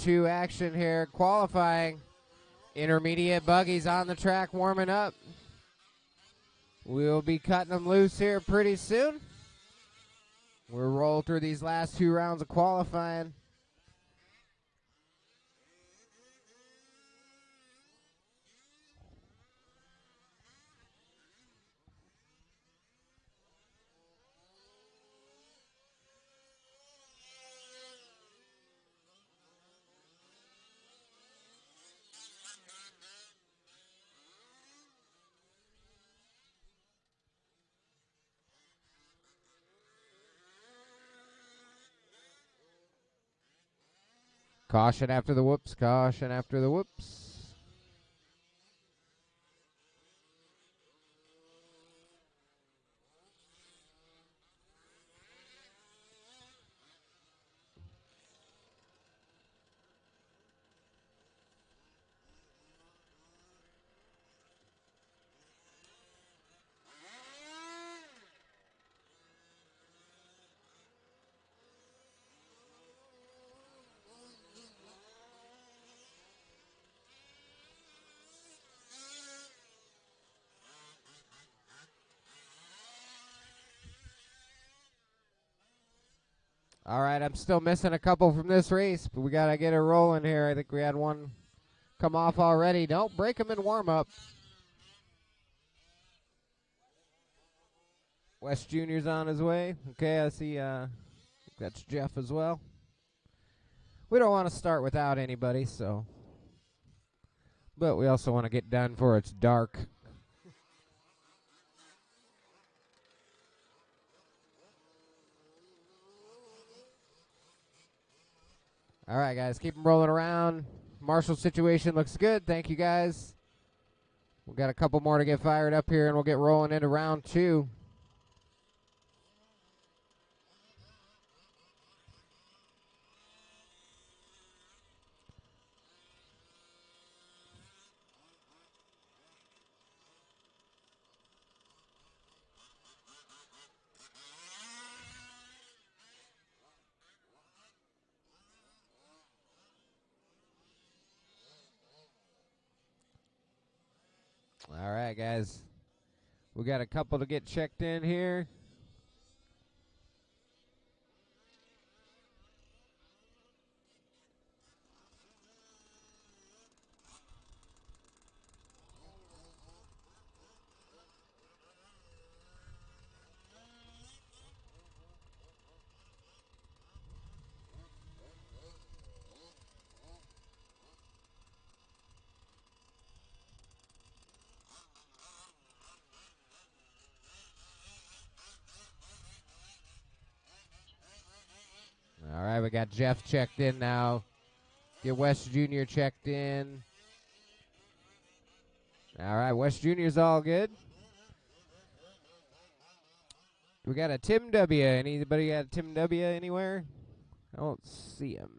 2 action here. Qualifying. Intermediate buggies on the track warming up. We'll be cutting them loose here pretty soon. We'll roll through these last 2 rounds of qualifying. Caution after the whoops, caution after the whoops. All right, I'm still missing a couple from this race, but we got to get it rolling here. I think we had one come off already. Don't break them in warm-up. West Jr.'s on his way. Okay, I see that's Jeff as well. We don't want to start without anybody, so. But we also want to get done before it's dark. All right, guys, keep them rolling around. Marshall's situation looks good. Thank you, guys. We've got a couple more to get fired up here, and we'll get rolling into round 2. All right, guys. We got a couple to get checked in here. All right, we got Jeff checked in now. Get West Jr. checked in. All right, West Jr.'s all good. We got a Tim W. Anybody got a Tim W. anywhere? I don't see him.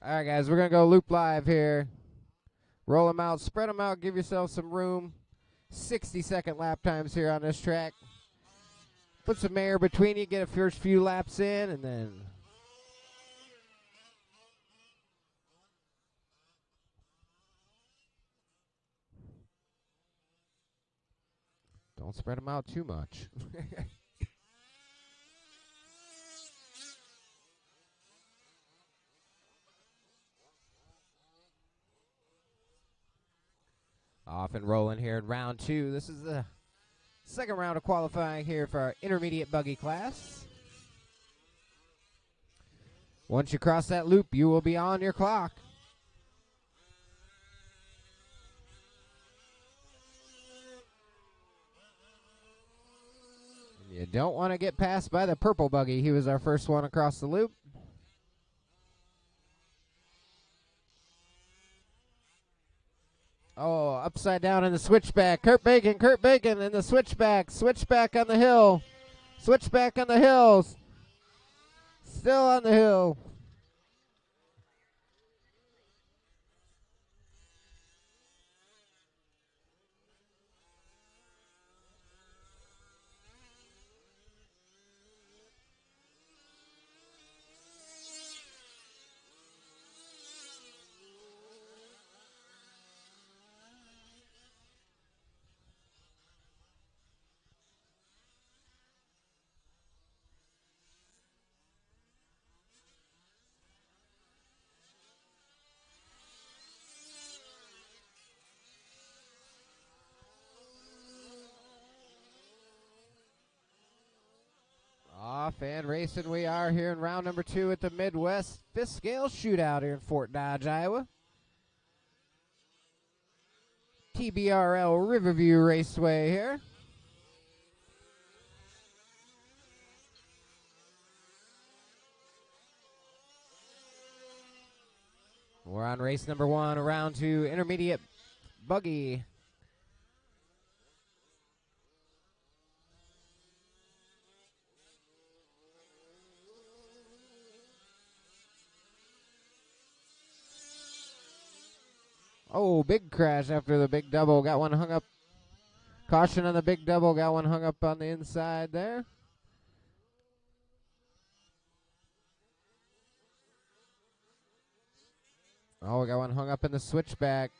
All right, guys, we're going to go loop live here. Roll them out, spread them out, give yourself some room. 60-second lap times here on this track. Put some air between you, get a first few laps in, and then don't spread them out too much. Off and rolling here in round 2. This is the second round of qualifying here for our intermediate buggy class. Once you cross that loop, you will be on your clock. You don't want to get passed by the purple buggy. He was our first one across the loop. Oh, upside down in the switchback. Kurt Bacon in the switchback. Switchback on the hill. Switchback on the hills. Still on the hill. off and racing we are here in round number 2 at the Midwest 5th Scale Shootout here in Fort Dodge, Iowa. TBRL Riverview Raceway here. We're on race number 1, round 2, intermediate buggy. Oh, big crash after the big double. Got one hung up. Caution on the big double. Got one hung up on the inside there. Oh, we got one hung up in the switchback.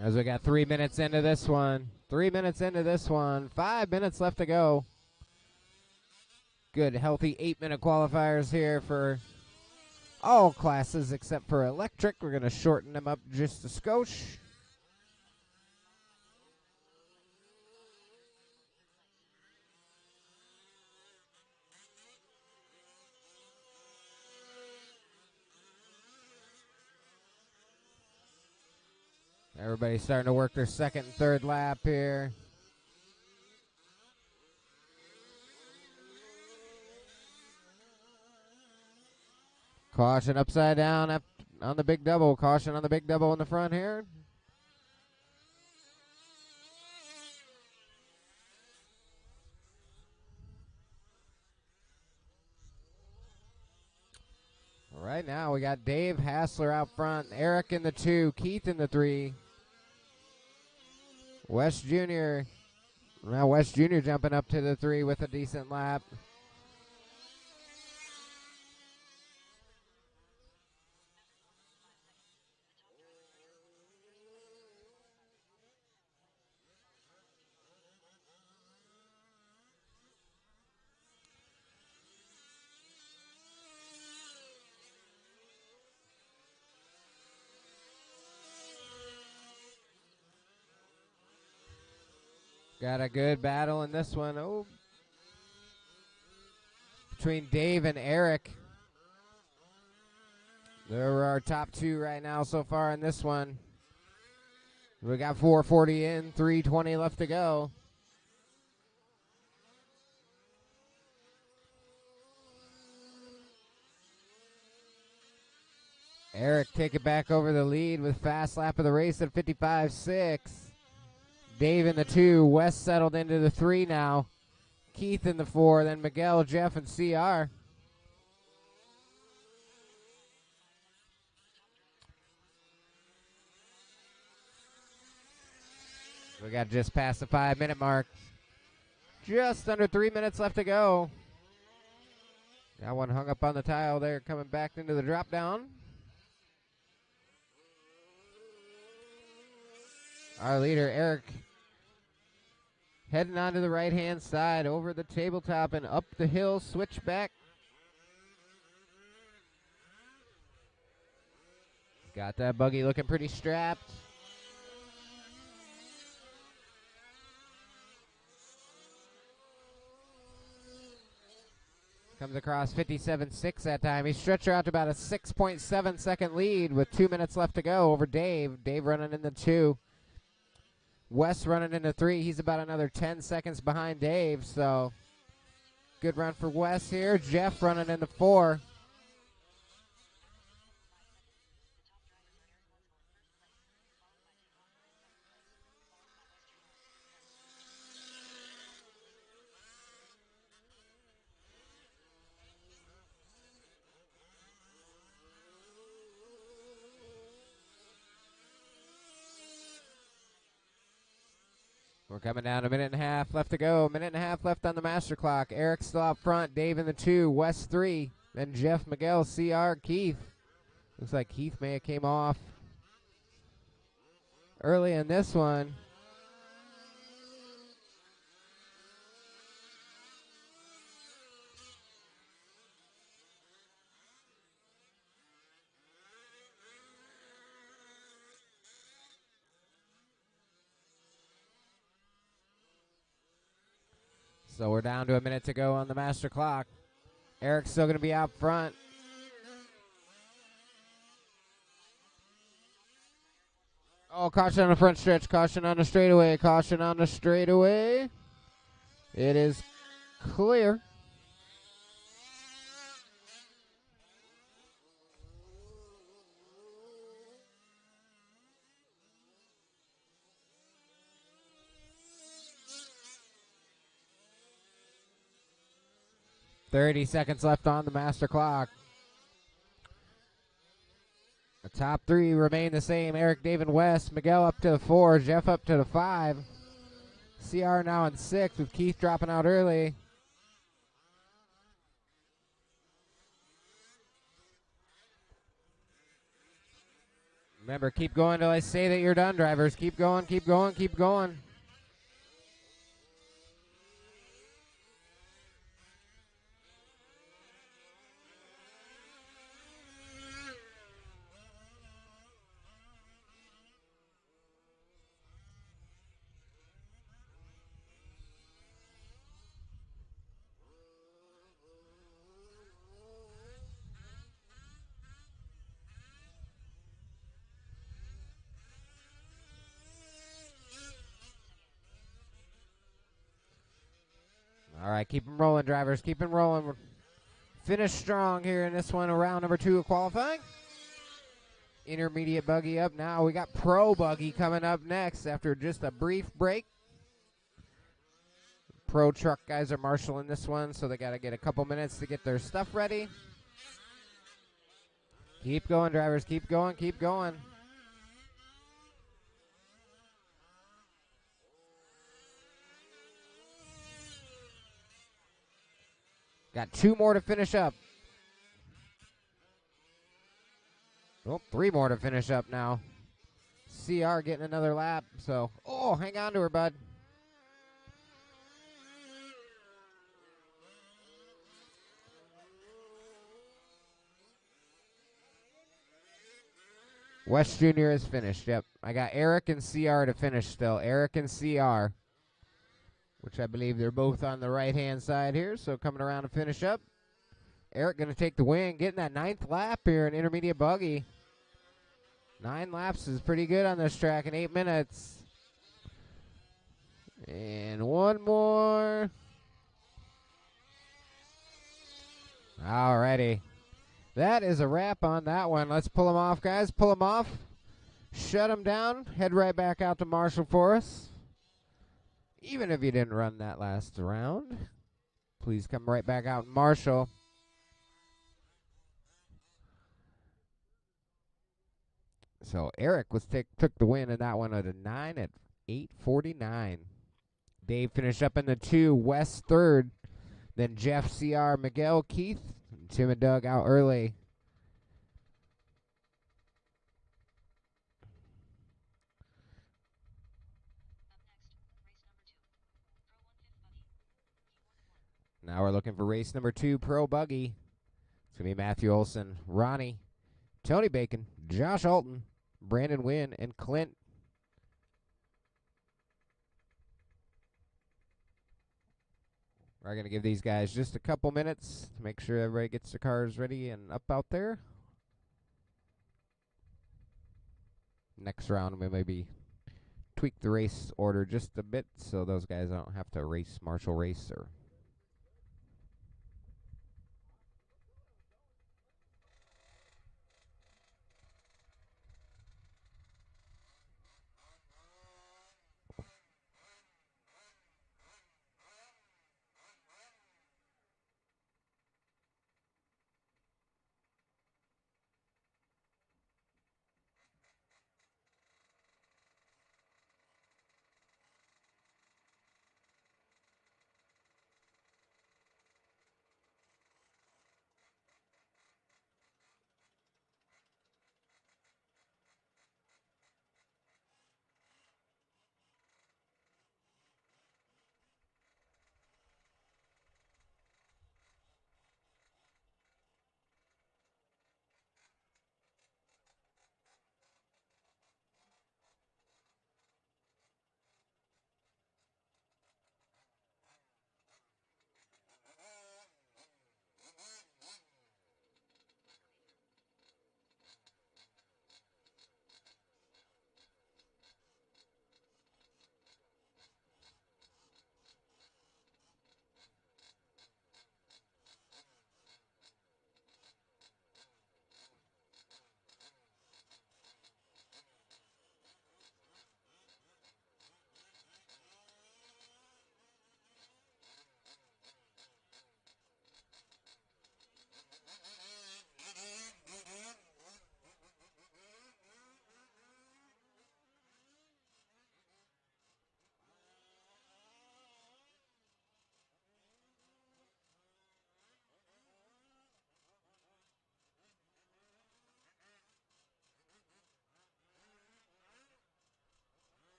As we got 3 minutes into this one. 3 minutes into this one. 5 minutes left to go. Good, healthy 8-minute qualifiers here for all classes except for electric. We're going to shorten them up just a skosh. Everybody's starting to work their second and third lap here. Caution upside down on the big double. Caution on the big double in the front here. Right now we got Dave Hassler out front, Eric in the 2, Keith in the 3. West Jr. Now West Jr. jumping up to the 3 with a decent lap. Got a good battle in this one. Oh, between Dave and Eric. They're our top 2 right now so far in this one. We got 440 in, 320 left to go. Eric taking back over the lead with fast lap of the race at 55.6. Dave in the 2, Wes settled into the 3 now. Keith in the 4, then Miguel, Jeff, and CR. We got just past the 5-minute mark. Just under 3 minutes left to go. Got one hung up on the tile there, coming back into the drop down. Our leader, Eric, heading onto the right-hand side, over the tabletop and up the hill, switchback. Got that buggy looking pretty strapped. Comes across 57.6 that time. He stretched her out to about a 6.7 second lead with 2 minutes left to go over Dave. Dave running in the 2. Wes running in the 3. He's about another 10 seconds behind Dave, so good run for Wes here. Jeff running in the 4. We're coming down, a minute and a half left to go. Minute and a half left on the master clock. Eric still up front. Dave in the 2. Wes 3. Then Jeff, Miguel, CR, Keith. Looks like Keith may have came off early in this one. So we're down to a minute to go on the master clock. Eric's still going to be out front. Oh, caution on the front stretch. Caution on the straightaway. Caution on the straightaway. It is clear. .30 seconds left on the master clock. The top three remain the same. Eric, Dave, and West. Miguel up to the 4. Jeff up to the 5. CR now in 6 with Keith dropping out early. Remember, keep going till I say that you're done, drivers. Keep going, keep going, keep going. All right, keep them rolling, drivers. Keep them rolling. Finish strong here in this one, round number 2 of qualifying. Intermediate buggy up now. We got pro buggy coming up next after just a brief break. Pro truck guys are marshaling this one, so they got to get a couple minutes to get their stuff ready. Keep going, drivers. Keep going, keep going. Got 2 more to finish up. Oh, 3 more to finish up now. CR getting another lap, so, oh, hang on to her, bud. West Jr. is finished, yep. I got Eric and CR to finish still. Eric and CR, which I believe they're both on the right-hand side here, so coming around to finish up. Eric going to take the win, getting that 9th lap here in intermediate buggy. 9 laps is pretty good on this track in 8 minutes. And 1 more. Alrighty. That is a wrap on that one. Let's pull them off, guys. Pull them off. Shut them down. Head right back out to Marshall for us. Even if you didn't run that last round, please come right back out and Marshall. So Eric was took the win in that one at a 9 at 8:49. Dave finished up in the 2, West 3rd. Then Jeff, CR, Miguel, Keith, and Tim and Doug out early. Now we're looking for race number 2, Pro Buggy. It's going to be Matthew Olson, Ronnie, Tony Bacon, Josh Alton, Brandon Wynn, and Clint. We're going to give these guys just a couple minutes to make sure everybody gets their cars ready and up out there. Next round, we maybe tweak the race order just a bit so those guys don't have to race Marshall race or.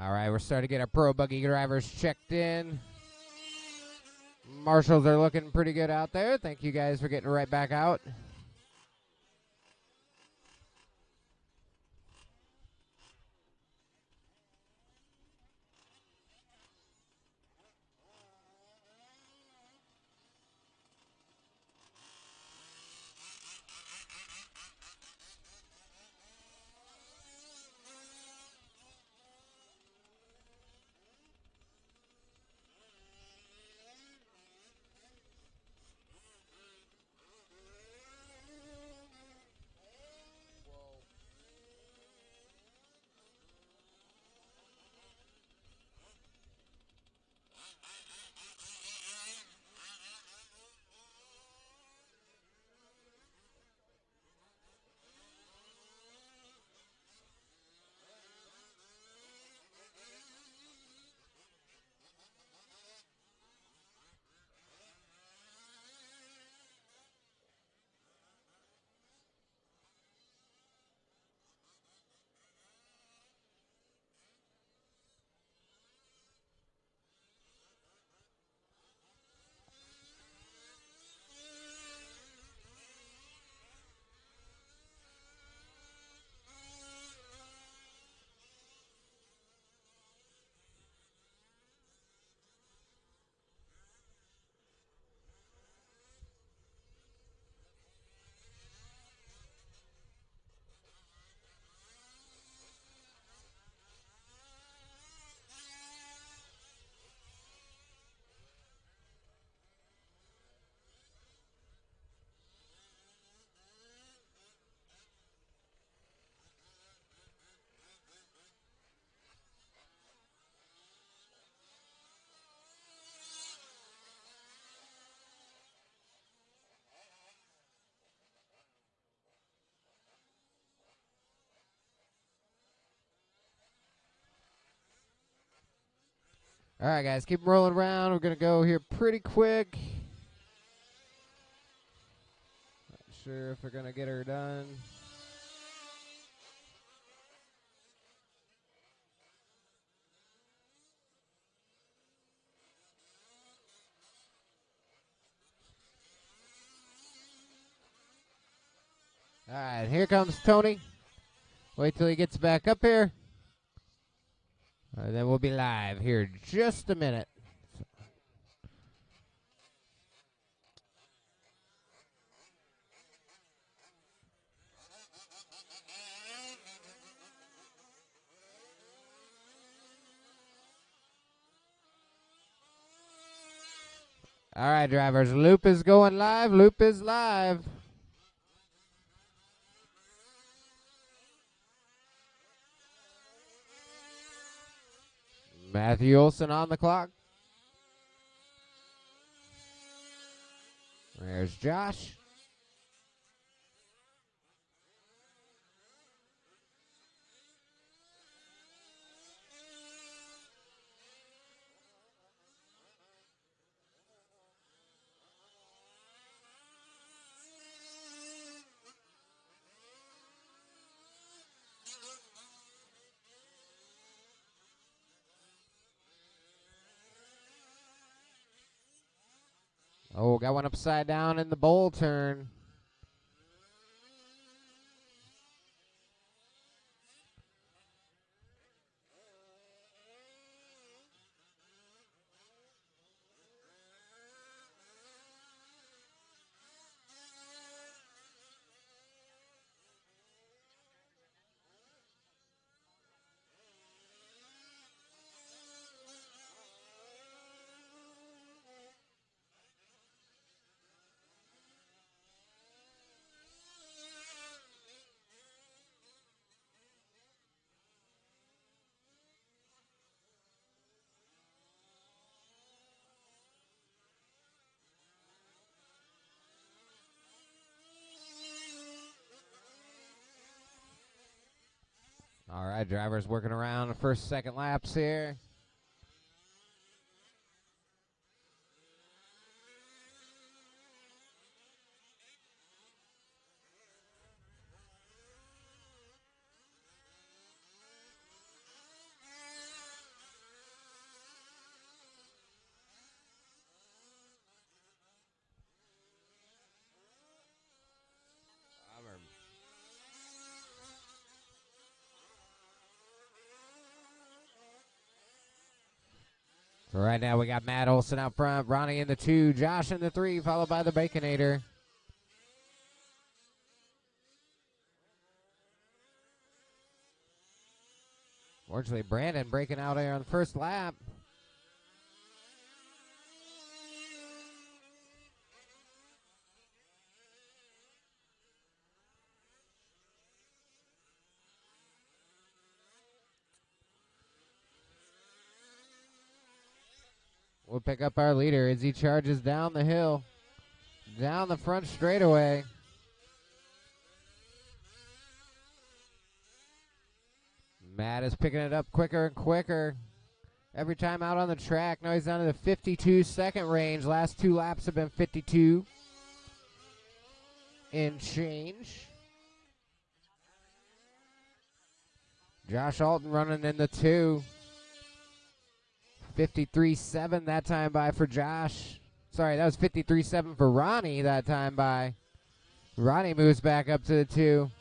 All right, we're starting to get our pro buggy drivers checked in. Marshals are looking pretty good out there. Thank you guys for getting right back out. All right, guys, keep rolling around. We're going to go here pretty quick. Not sure if we're going to get her done. All right, here comes Tony. Wait till he gets back up here. Then we'll be live here in just a minute. All right, drivers, loop is going live. Loop is live. Matthew Olson on the clock. There's Josh. Oh, got one upside down in the bowl turn. All right, drivers working around the first, second laps here. So right now we got Matt Olson out front, Ronnie in the 2, Josh in the 3, followed by the Baconator. Fortunately, Brandon breaking out here on the first lap. We'll pick up our leader as he charges down the hill, down the front straightaway. Matt is picking it up quicker and quicker every time out on the track. Now he's down to the 52-second range. Last 2 laps have been 52 and change. Josh Alton running in the 2. 53.7 that time by for Josh. Sorry, that was 53.7 for Ronnie that time by. Ronnie moves back up to the 2.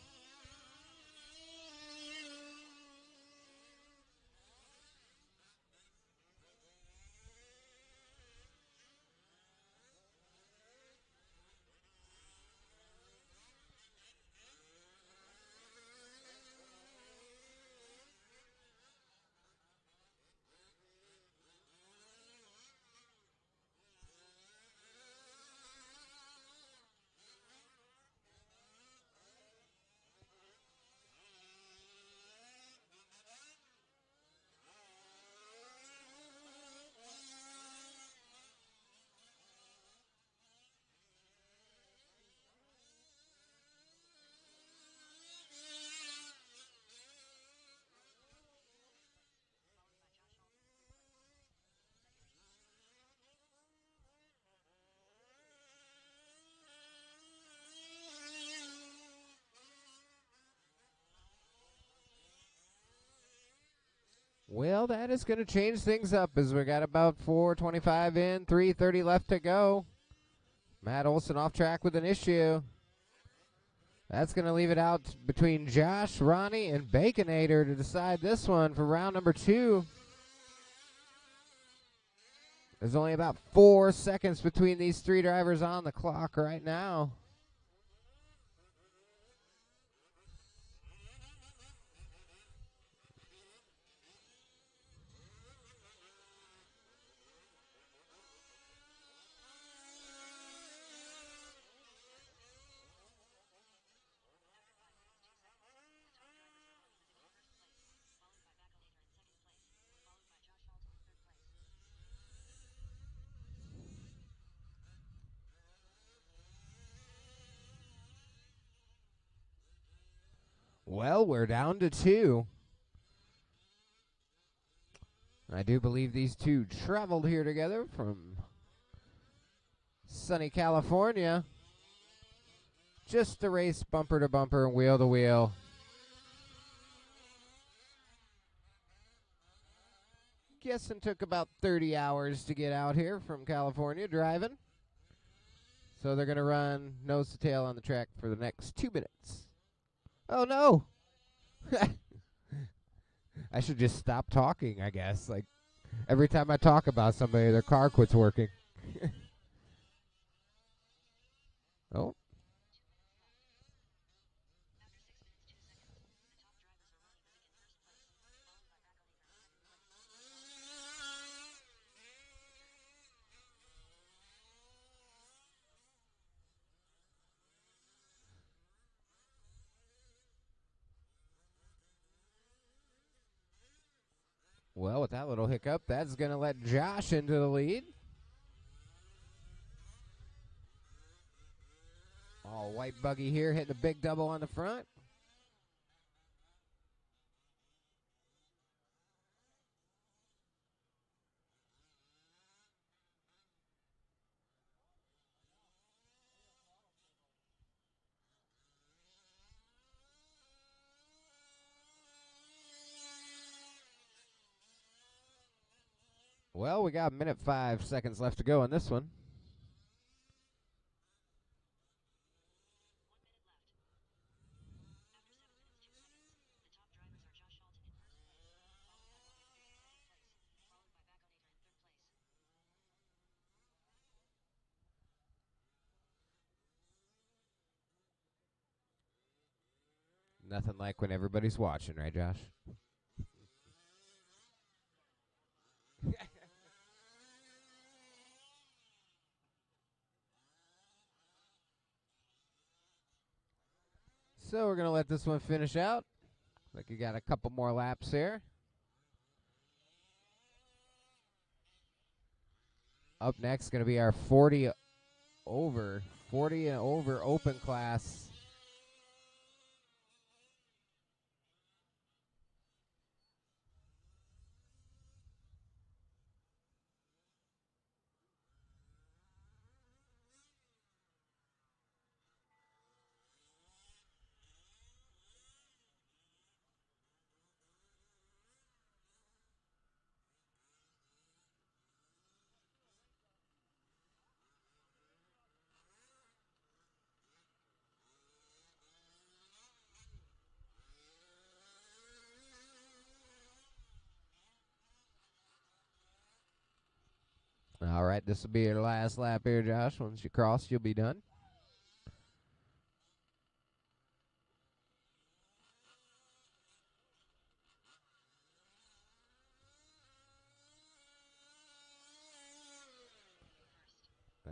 Well, that is going to change things up as we got about 4:25 in, 3:30 left to go. Matt Olson off track with an issue. That's going to leave it out between Josh, Ronnie, and Baconator to decide this one for round number 2. There's only about 4 seconds between these 3 drivers on the clock right now. Well, we're down to 2. I do believe these 2 traveled here together from sunny California just to race bumper to bumper and wheel to wheel. Guessing took about 30 hours to get out here from California driving. So they're going to run nose to tail on the track for the next 2 minutes. Oh, no. I should just stop talking, I guess. Like, every time I talk about somebody, their car quits working. Oh. Well, with that little hiccup, that's going to let Josh into the lead. All white buggy here, hitting a big double on the front. Well, we got a minute 5 seconds left to go on this one. Nothing like when everybody's watching, right, Josh? So we're going to let this one finish out. Like you got a couple more laps here. Up next going to be our 40 and over open class. All right, this will be your last lap here, Josh. Once you cross, you'll be done.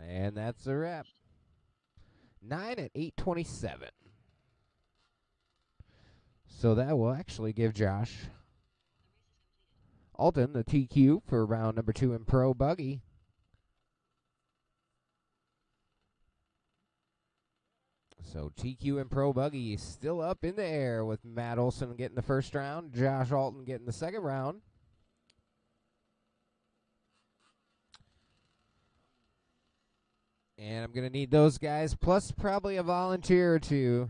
And that's a wrap. 9 at 8:27. So that will actually give Josh Alton the TQ for round number 2 in Pro Buggy. So TQ and Pro Buggy still up in the air with Matt Olson getting the first round, Josh Alton getting the second round. And I'm going to need those guys, plus probably a volunteer or two.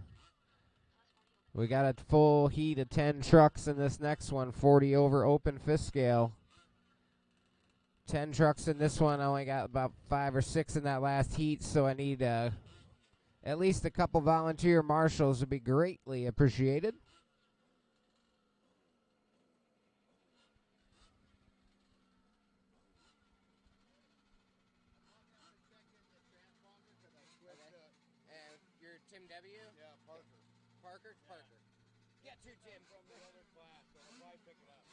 We got a full heat of 10 trucks in this next one, 40 over open fifth scale. 10 trucks in this one. I only got about 5 or 6 in that last heat, so I need at least a couple volunteer marshals would be greatly appreciated. And you're Tim W? Yeah, Parker. Parker? Parker. Get to Tim. From the other class, so I'll probably pick it up.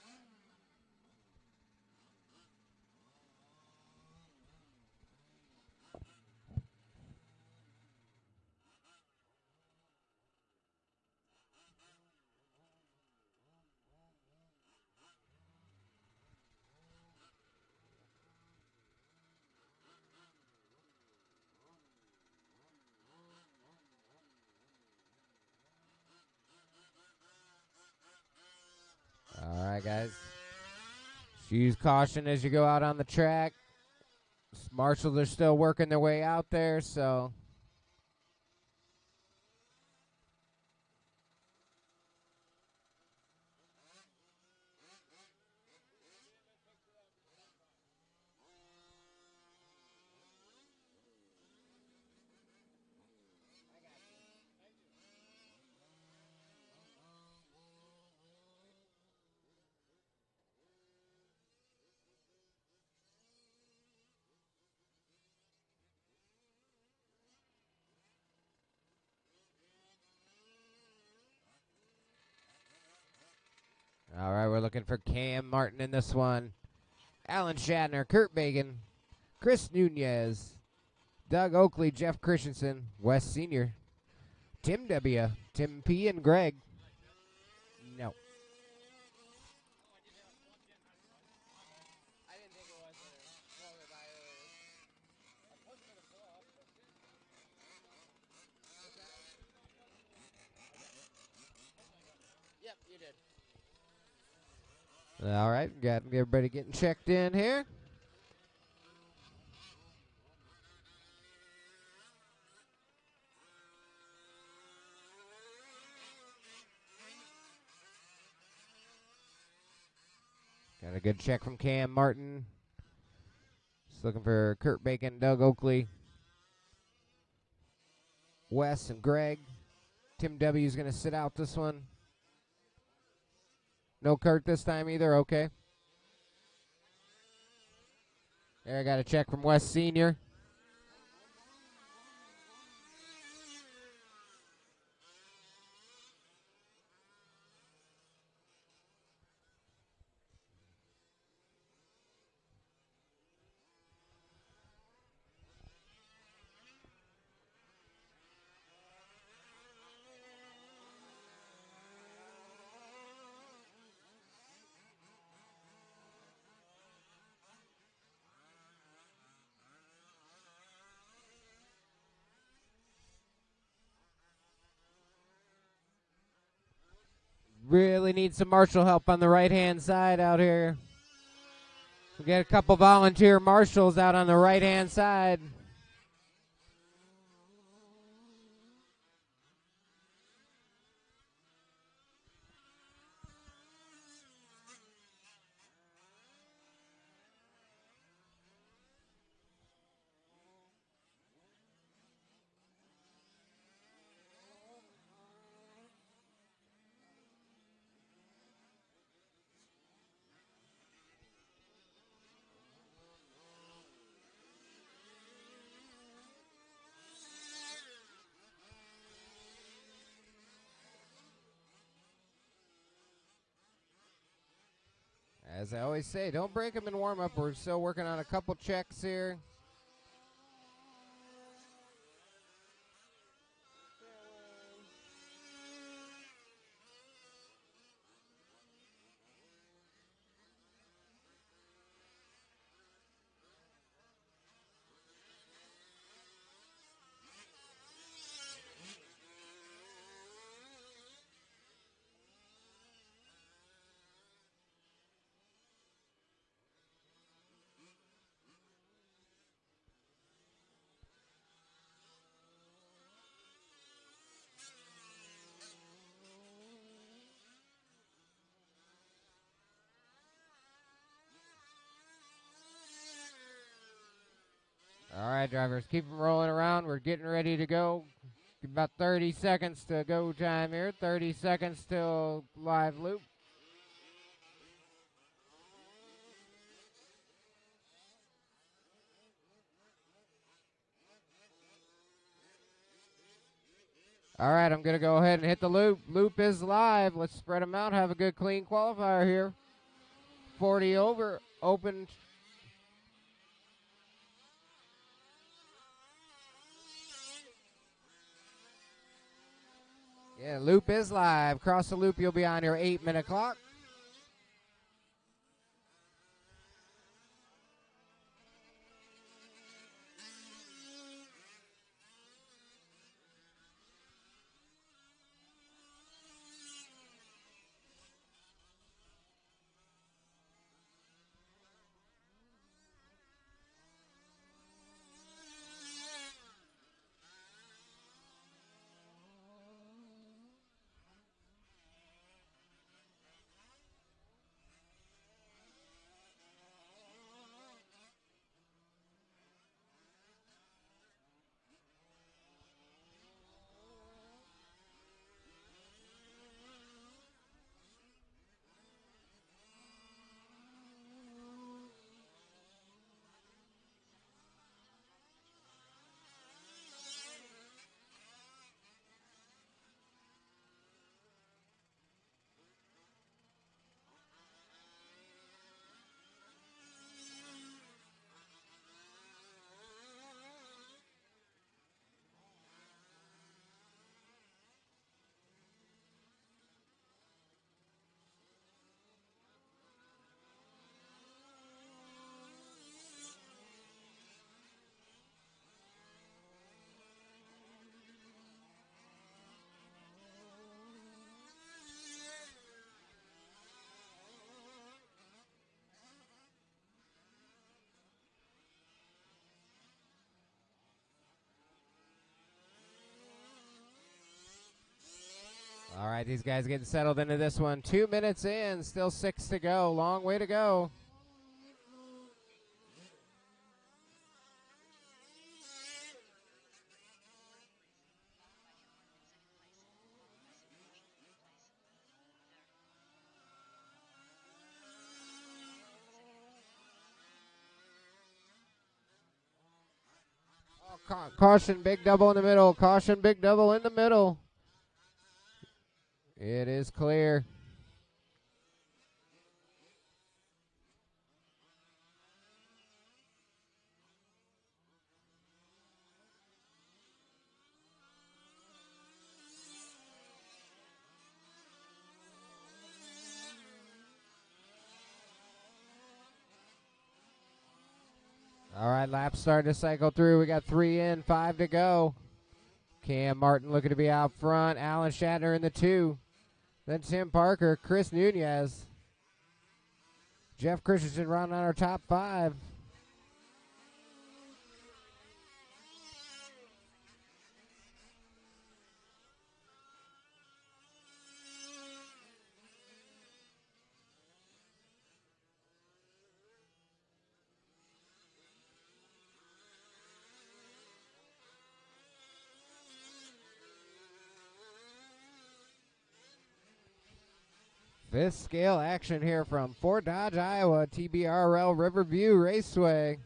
All right, guys. Use caution as you go out on the track. Marshals are still working their way out there, so. All right, we're looking for Cam Martin in this one. Alan Shatner, Kurt Bagan, Chris Nunez, Doug Oakley, Jeff Christensen, Wes Sr., Tim W., Tim P., and Greg. No. I didn't think it was Yep, you did. All right, got everybody getting checked in here. Got a good check from Cam Martin. Just looking for Kurt Bacon, Doug Oakley, Wes, and Greg. Tim W. is going to sit out this one. No Kurt this time either, okay. There, I got a check from Wes Sr. Really need some marshal help on the right-hand side out here. We got a couple volunteer marshals out on the right-hand side. As I always say, don't break them in warm-up. We're still working on a couple checks here. All right, drivers, keep them rolling around. We're getting ready to go. About 30 seconds to go time here. 30 seconds till live loop. All right, I'm going to go ahead and hit the loop. Loop is live. Let's spread them out. Have a good, clean qualifier here. 40 over, open. Yeah, loop is live. Cross the loop, you'll be on your 8-minute clock. All right, these guys getting settled into this one. 2 minutes in, still 6 to go. Long way to go. Oh, caution, big double in the middle. Caution, big double in the middle. It is clear. All right, laps starting to cycle through. We got 3 in, 5 to go. Cam Martin looking to be out front. Alan Shatner in the 2. Then Tim Parker, Chris Nunez. Jeff Christensen rounding out our top 5. Fifth scale action here from Fort Dodge, Iowa, TBRL Riverview Raceway.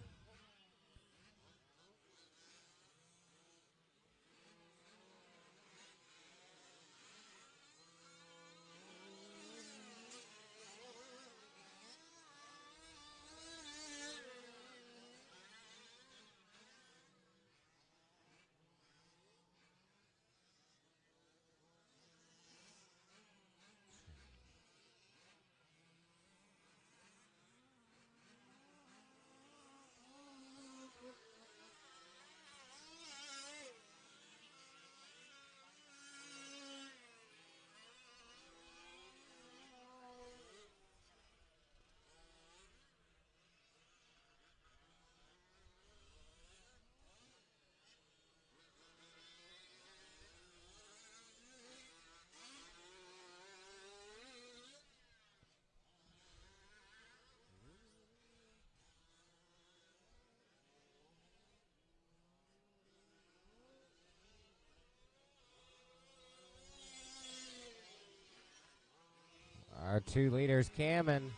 Our 2 leaders, Cam and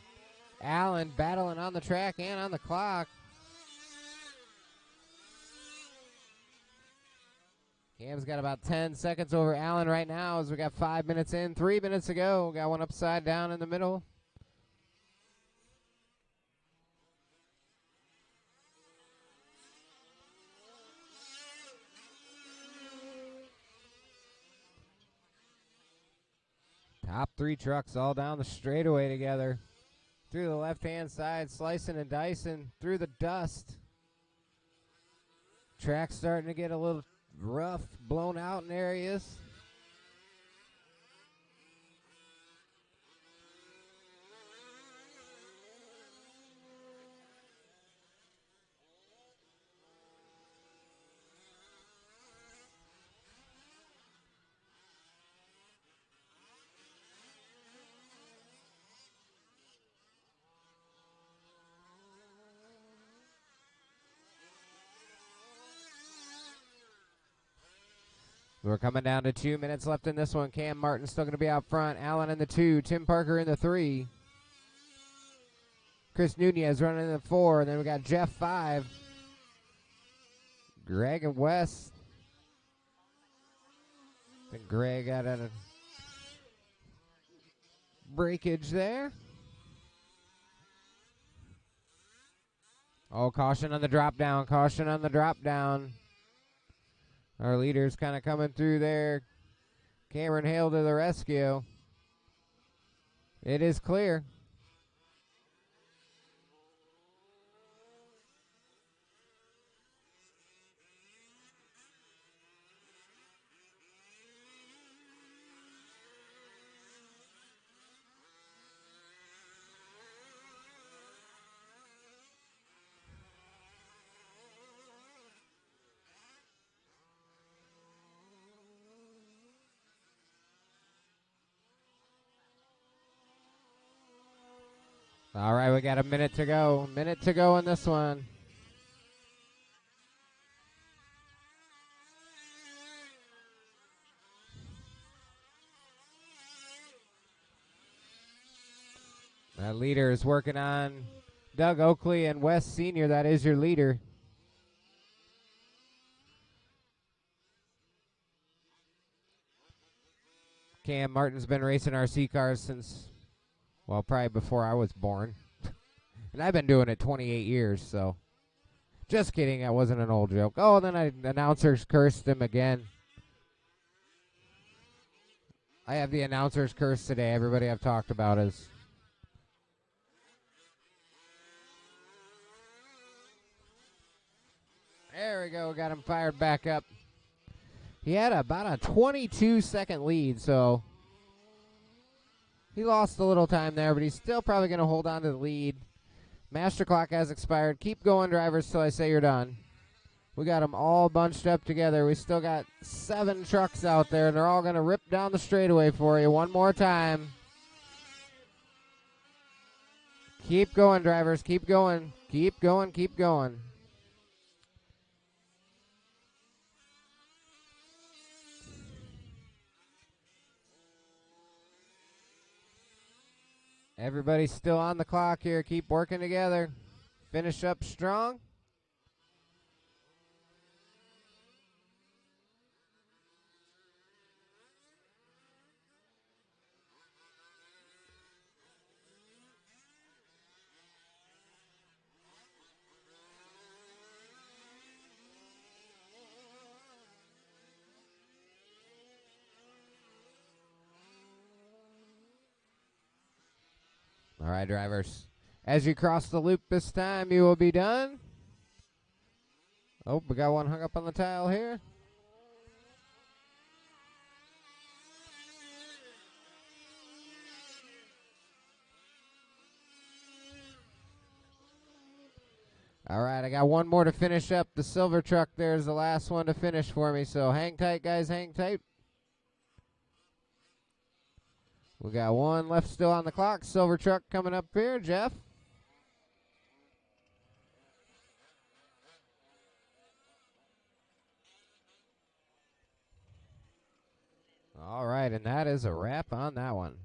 Allen, battling on the track and on the clock. Cam's got about 10 seconds over Allen right now as we got 5 minutes in, 3 minutes to go. Got one upside down in the middle. Top 3 trucks all down the straightaway together. Through the left-hand side, slicing and dicing through the dust. Track's starting to get a little rough, blown out in areas. We're coming down to 2 minutes left in this one. Cam Martin's still going to be out front. Allen in the 2. Tim Parker in the 3. Chris Nunez running in the 4. And then we got Jeff 5. Greg and Wes. I think Greg got a breakage there. Oh, caution on the drop down. Caution on the drop down. Our leader's kind of coming through there. Cameron Hale to the rescue. It is clear. All right, we got a minute to go. Minute to go in this one. That leader is working on Doug Oakley and Wes Sr. That is your leader. Cam Martin's been racing RC cars since, well, probably before I was born. And I've been doing it 28 years, so. Just kidding, that wasn't an old joke. Oh, then announcers cursed him again. I have the announcers curse today. Everybody I've talked about is. There we go, got him fired back up. He had about a 22-second lead, so He lost a little time there, but he's still probably going to hold on to the lead. Master clock has expired. Keep going, drivers, till I say you're done. We got them all bunched up together. We still got 7 trucks out there, and they're all going to rip down the straightaway for you one more time. Keep going, drivers. Keep going. Keep going. Keep going. Everybody's still on the clock here. Keep working together. Finish up strong. All right, drivers. As you cross the loop this time, you will be done. Oh, we got one hung up on the tile here. All right, I got one more to finish up. The silver truck there is the last one to finish for me, so hang tight, guys, hang tight. We got one left still on the clock. Silver truck coming up here, Jeff. All right, and that is a wrap on that one.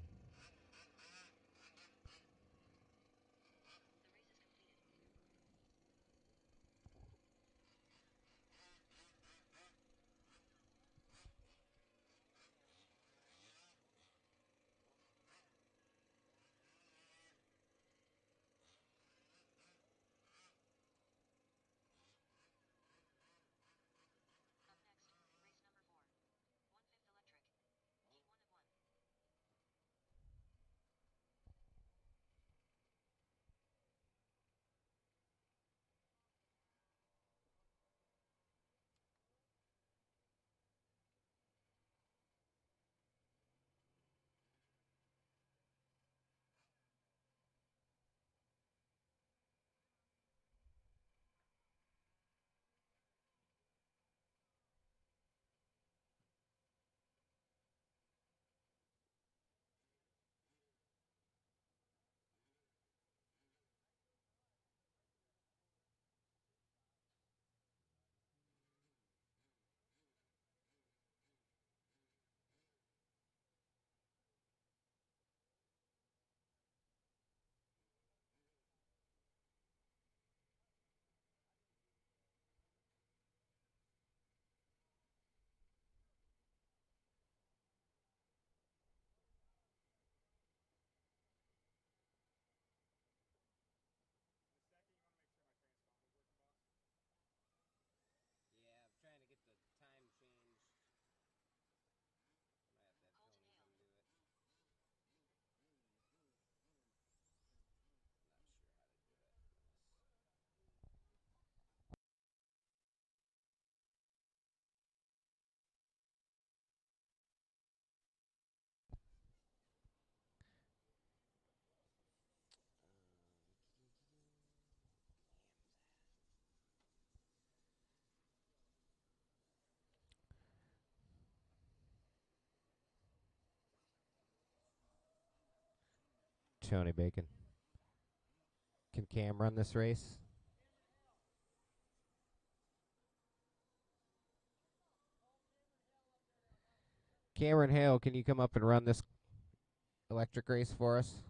Tony Bacon. Can Cam run this race? Cameron Hale, can you come up and run this electric race for us?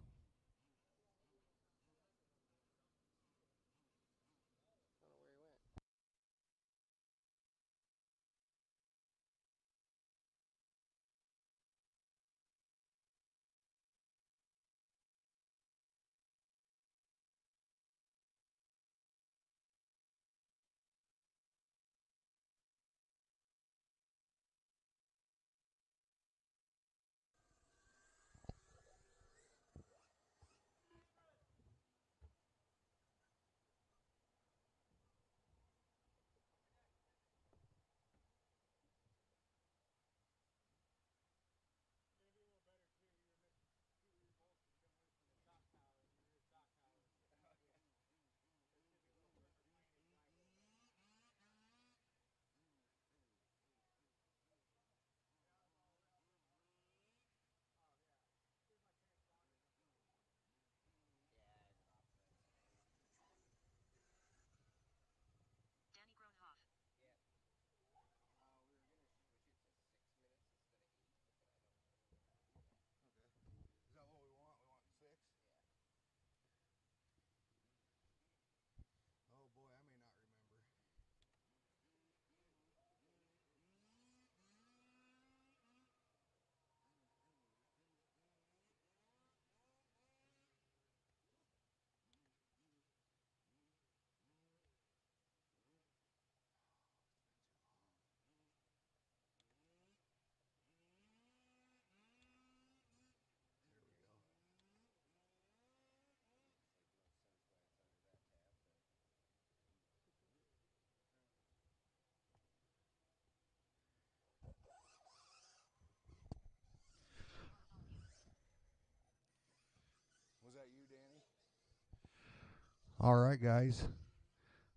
All right, guys.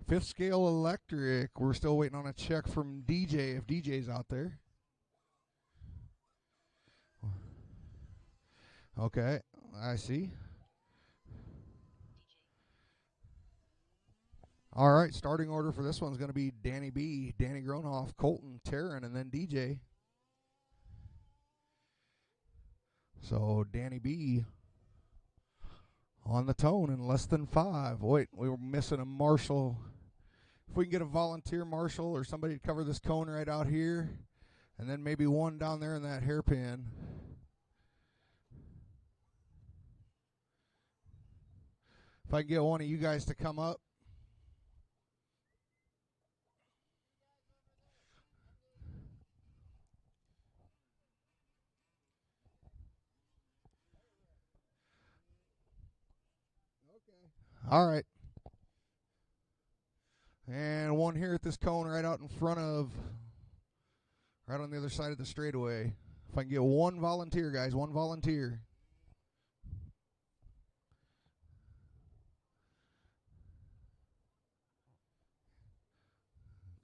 Fifth scale electric. We're still waiting on a check from DJ, if DJ's out there. Okay, I see. All right, starting order for this one's going to be Danny B, Danny Gronhoff, Colton, Taryn, and then DJ. So Danny B on the tone in less than 5. Wait, we were missing a marshal. If we can get a volunteer marshal or somebody to cover this cone right out here, and then maybe one down there in that hairpin. If I can get one of you guys to come up. All right. And one here at this cone right out in front of, right on the other side of the straightaway. If I can get one volunteer, guys, one volunteer.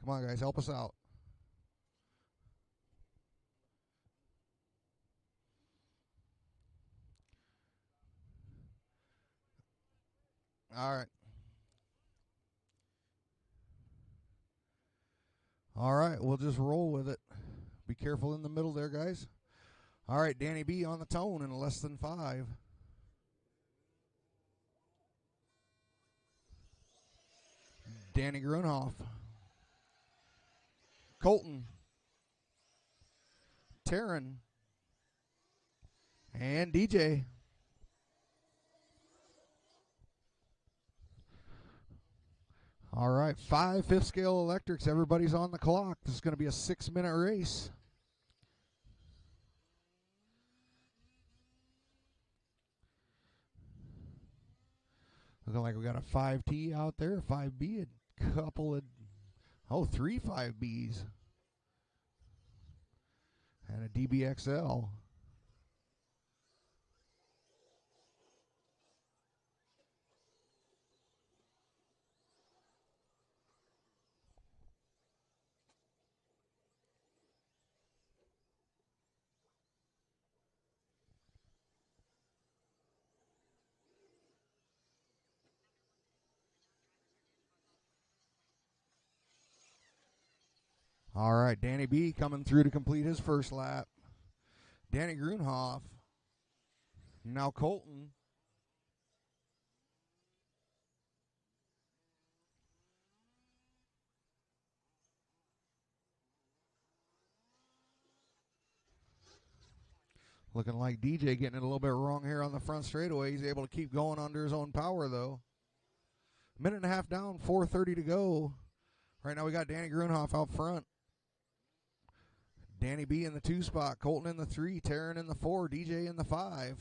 Come on, guys, help us out. All right. All right, we'll just roll with it. Be careful in the middle there, guys. All right, Danny B on the tone in less than 5. Danny Grunhoff. Colton. Taryn. And DJ. All right, 5 fifth scale electrics. Everybody's on the clock. This is going to be a 6-minute race. Looking like we got a 5T out there, 5B, a couple of, 3 5Bs. And a DBXL. All right, Danny B coming through to complete his first lap. Danny Grunhoff. Now Colton. Looking like DJ getting it a little bit wrong here on the front straightaway. He's able to keep going under his own power, though. Minute and a half down, 4:30 to go. Right now we got Danny Grunhoff out front. Danny B in the 2 spot, Colton in the 3, Taryn in the 4, DJ in the 5.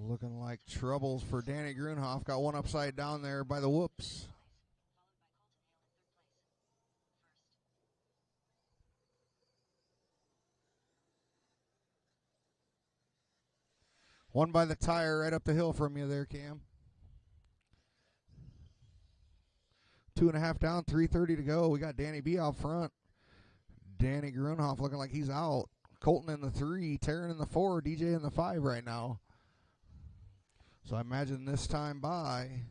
Looking like troubles for Danny Grunhoff. Got one upside down there by the whoops. One by the tire right up the hill from you there, Cam. 2.5 down, 3:30 to go. We got Danny B out front. Danny Grunhoff looking like he's out. Colton in the 3, Taryn in the 4, DJ in the 5 right now. So I imagine this time by.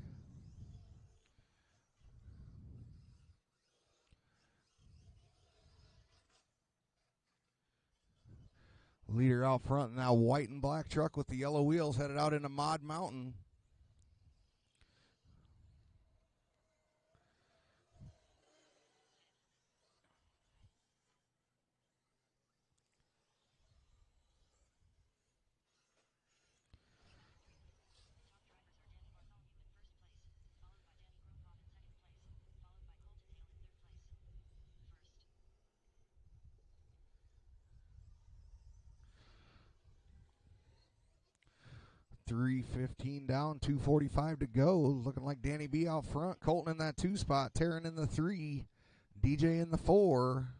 Leader out front now, white and black truck with the yellow wheels headed out into Mod Mountain. 3:15 down, 2:45 to go. Looking like Danny B out front. Colton in that 2 spot. Taryn in the 3. DJ in the 4.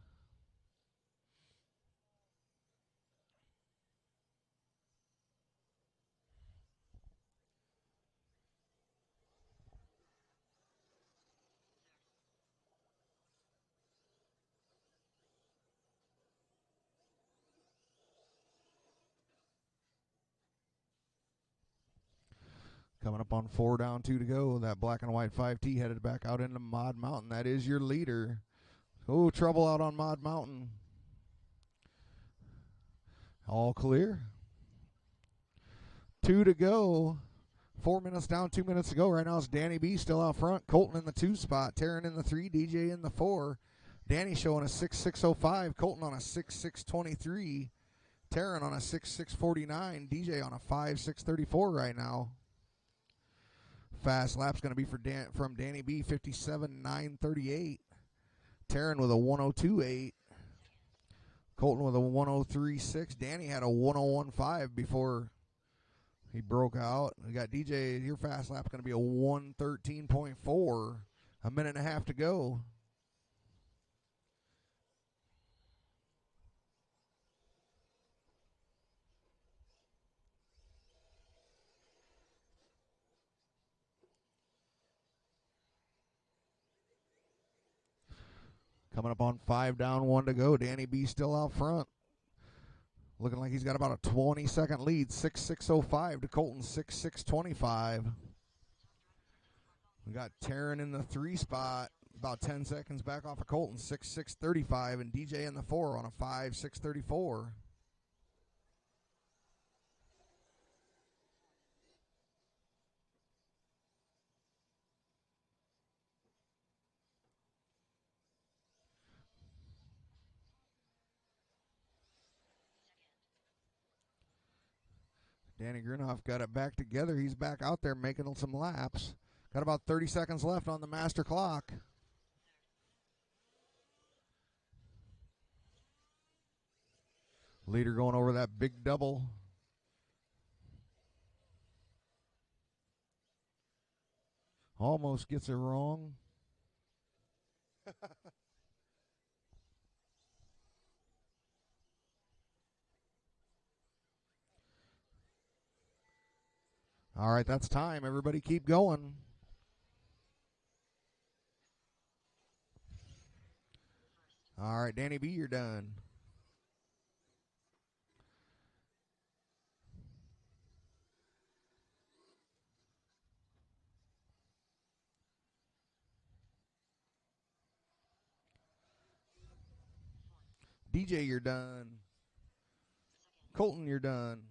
Coming up on 4 down, 2 to go. That black and white 5T headed back out into Mod Mountain. That is your leader. Oh, trouble out on Mod Mountain. All clear. 2 to go. 4 minutes down, 2 minutes to go. Right now it's Danny B still out front. Colton in the 2 spot. Taryn in the 3. DJ in the 4. Danny showing a 6.605. Colton on a 6.623. Taryn on a 6.649. DJ on a 5.634 right now. Fast lap's going to be from Danny B, 57.938. Taryn with a 102.8. Colton with a 103.6. Danny had a 101.5 before he broke out. We got DJ, your fast lap's going to be a 113.4. A minute and a half to go. Coming up on 5 down, 1 to go. Danny B still out front. Looking like he's got about a 20-second lead. 6.605 to Colton 6.625. We got Taryn in the 3 spot. About 10 seconds back off of Colton. 6.635. And DJ in the 4 on a 5.634. Danny Grunoff got it back together. He's back out there making some laps. Got about 30 seconds left on the master clock. Leader going over that big double. Almost gets it wrong. All right, that's time. Everybody keep going. All right, Danny B, you're done. DJ, you're done. Colton, you're done.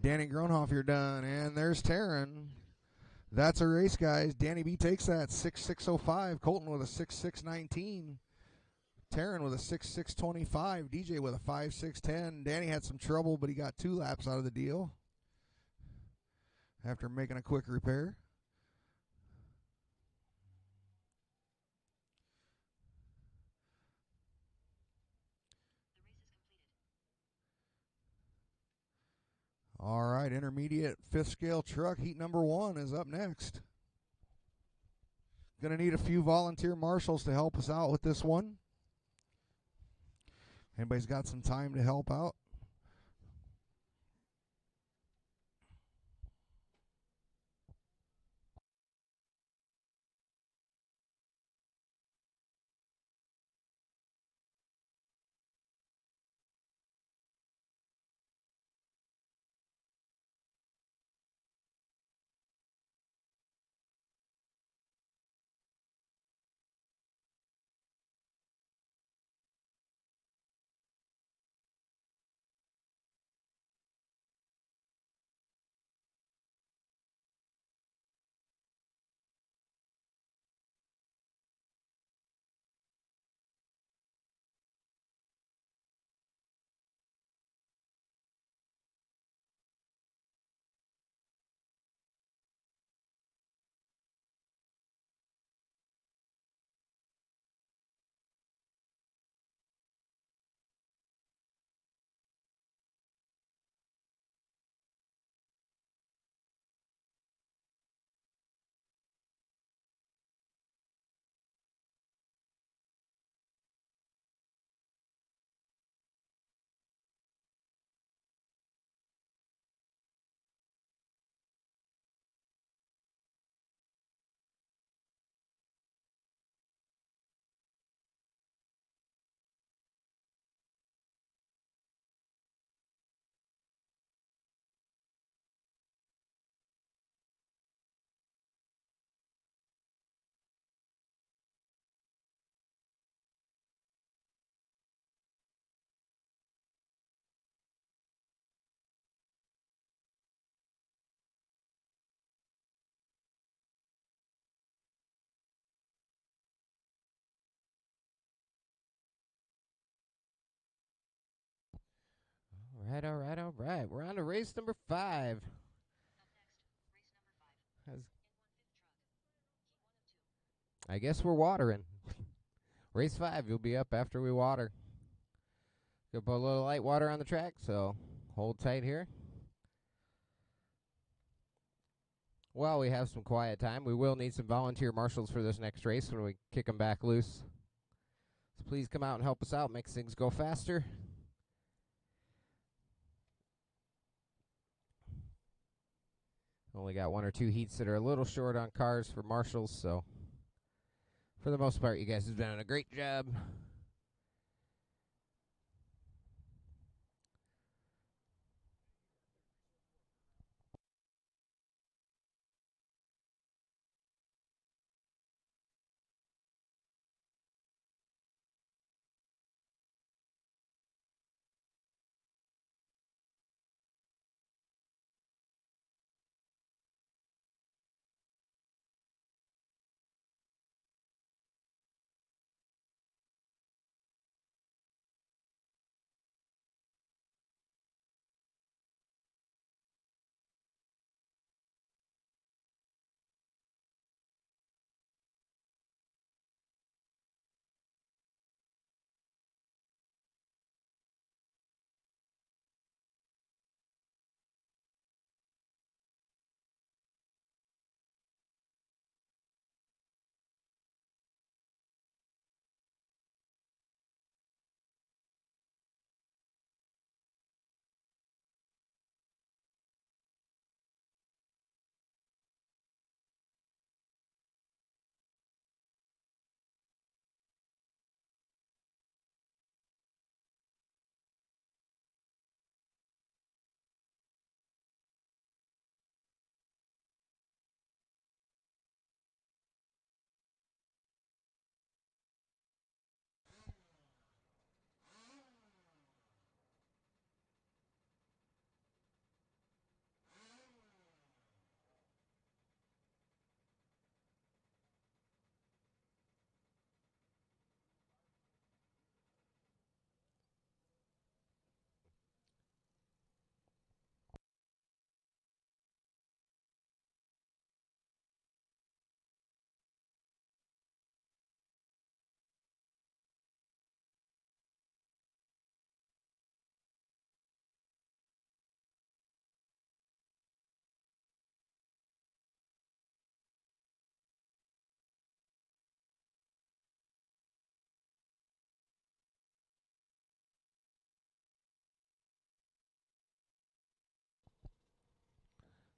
Danny Gronhoff, you're done. And there's Taryn. That's a race, guys. Danny B takes that 6.605. Colton with a 6.619. Taryn with a 6.625. DJ with a 5.610. Danny had some trouble, but he got 2 laps out of the deal after making a quick repair. All right, intermediate 5th scale truck, heat number 1 is up next. Going to need a few volunteer marshals to help us out with this one. Anybody's got some time to help out? right, all right, all right. We're on to race number 5. I guess we're watering. Race 5, you'll be up after we water. Gonna put a little light water on the track, so hold tight here. While we have some quiet time, we will need some volunteer marshals for this next race when we kick them back loose. So please come out and help us out, make things go faster. Only got 1 or 2 heats that are a little short on cars for marshals, so for the most part, you guys have done a great job.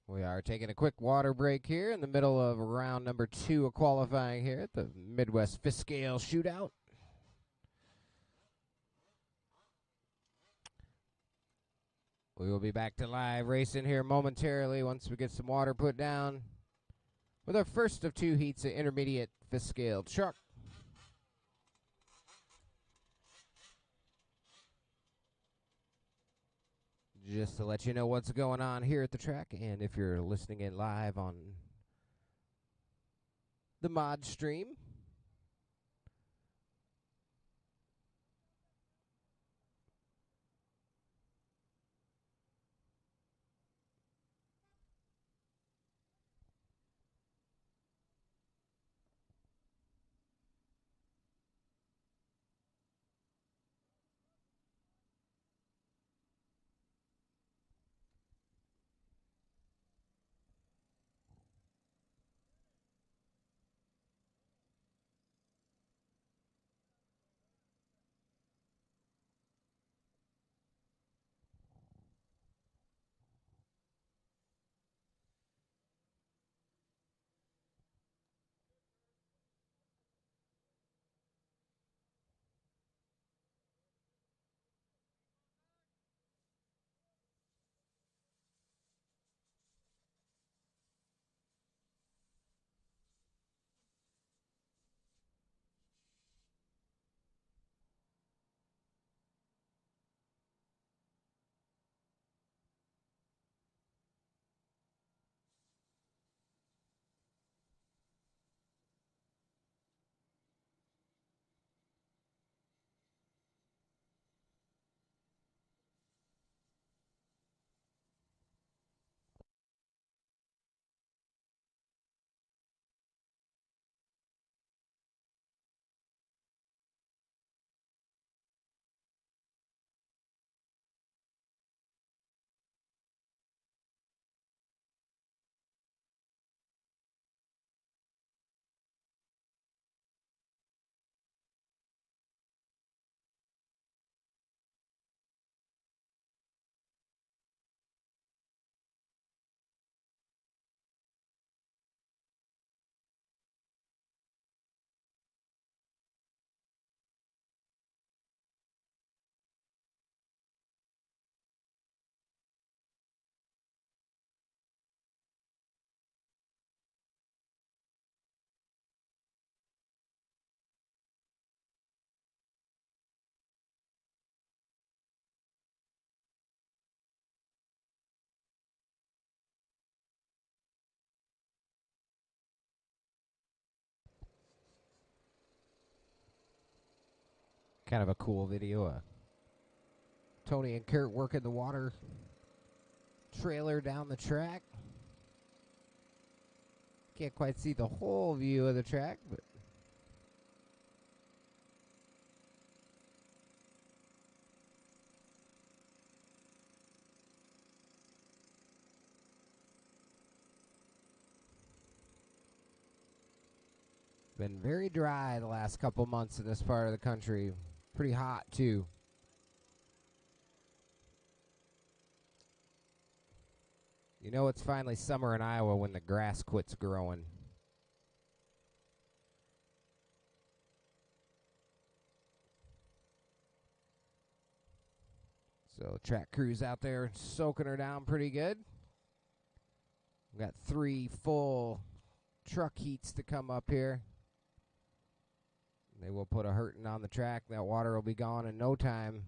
We are taking a quick water break here in the middle of round number 2 of qualifying here at the Midwest Fifth Scale Shootout. We will be back to live racing here momentarily once we get some water put down with our first of 2 heats of intermediate fifth scale truck. Just to let you know what's going on here at the track, and if you're listening in live on the mod stream, Kind of a cool video. Tony and Kurt working the water trailer down the track. Can't quite see the whole view of the track, but been very dry the last couple months in this part of the country. Pretty hot, too. You know it's finally summer in Iowa when the grass quits growing. So track crew's out there soaking her down pretty good. We got 3 full truck heats to come up here. They will put a hurting on the track. That water will be gone in no time.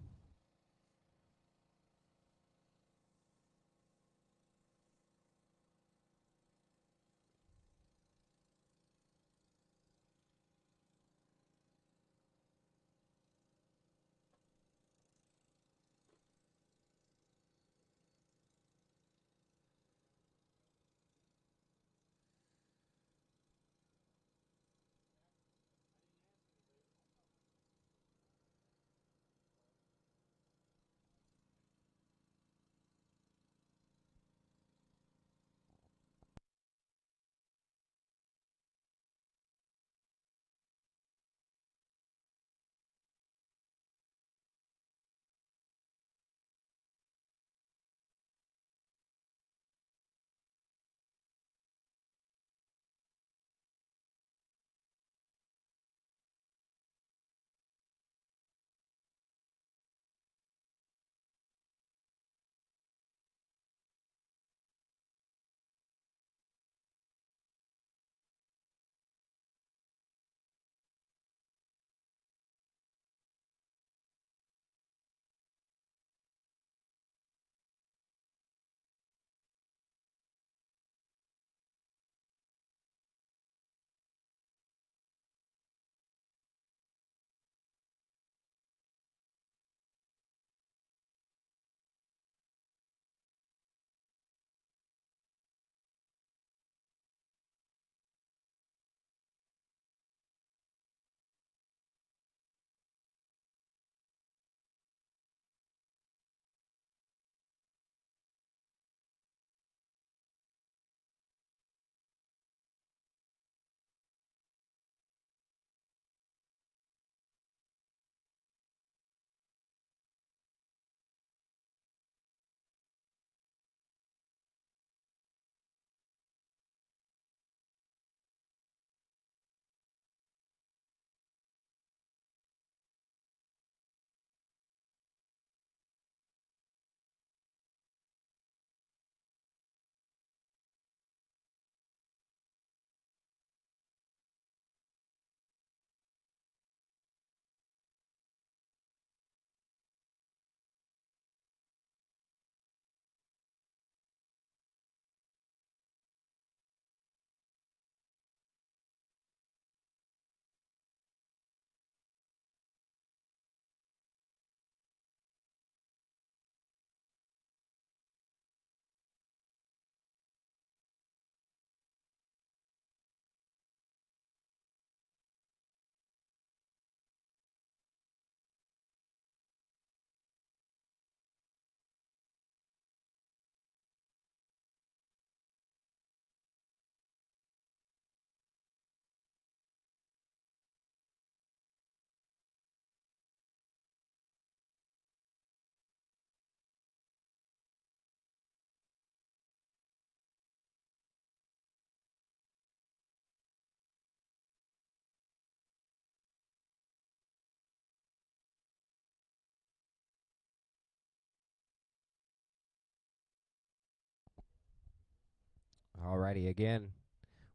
Alrighty, again,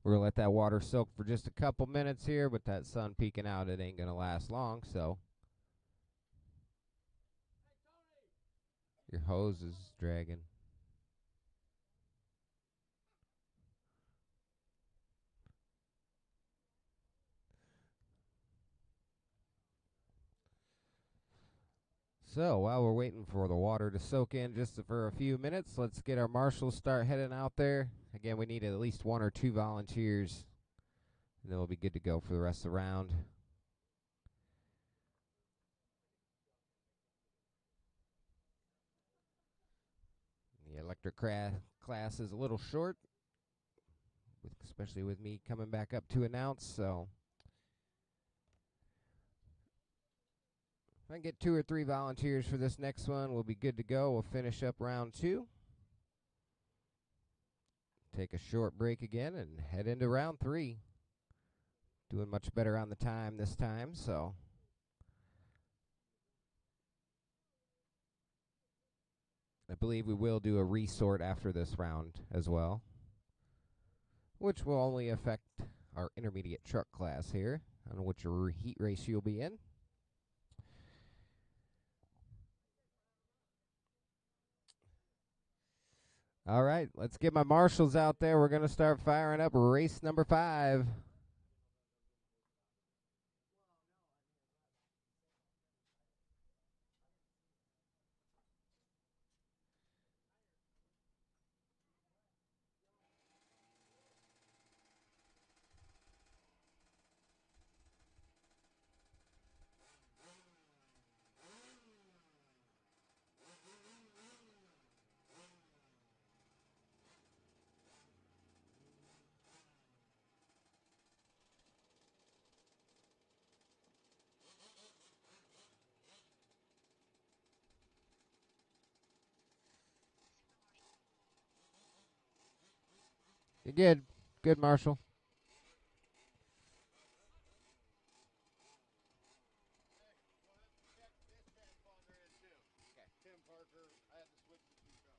we're going to let that water soak for just a couple minutes here, but that sun peeking out, it ain't going to last long, so your hose is dragging. So while we're waiting for the water to soak in just for a few minutes, let's get our marshals start heading out there. Again, we need at least 1 or 2 volunteers, and then we'll be good to go for the rest of the round. The electric class is a little short, especially with me coming back up to announce, so if I can get 2 or 3 volunteers for this next one, we'll be good to go. We'll finish up round 2. Take a short break again and head into round 3. Doing much better on the time this time, so I believe we will do a resort after this round as well, which will only affect our intermediate truck class here, on which heat race you'll be in. All right, let's get my marshals out there. We're going to start firing up race number 5. You're good. Good, Marshall. Tim Parker, I had to switch to Shootout.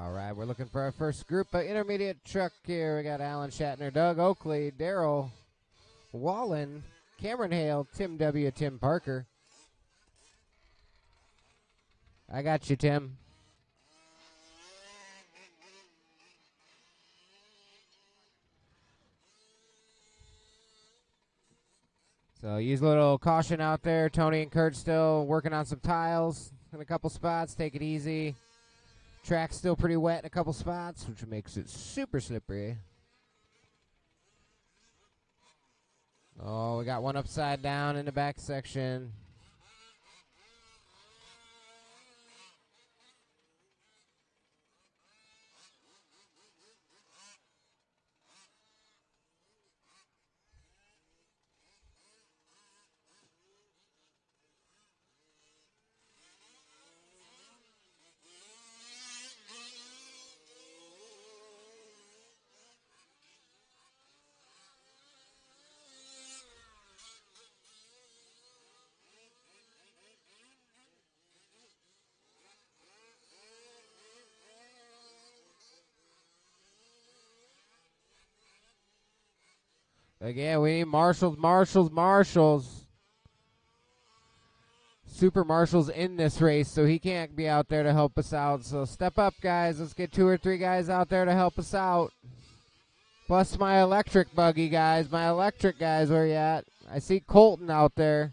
All right, we're looking for our first group of intermediate truck here. We got Alan Shatner, Doug Oakley, Daryl Wallen, Cameron Hale, Tim W., Tim Parker. I got you, Tim. So use a little caution out there. Tony and Kurt still working on some tiles in a couple spots. Take it easy. Track's still pretty wet in a couple spots, which makes it super slippery. Oh, we got one upside down in the back section. Again, we need marshals, marshals, marshals. Super Marshall's in this race, so he can't be out there to help us out. So step up, guys. Let's get 2 or 3 guys out there to help us out. Plus my electric buggy, guys. My electric guys, where you at? I see Colton out there.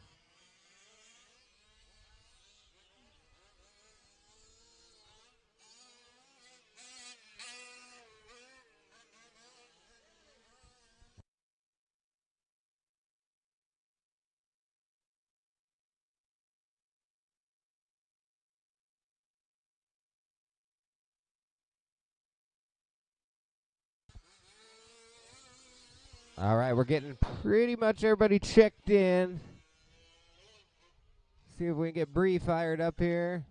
All right, we're getting pretty much everybody checked in. See if we can get Bree fired up here.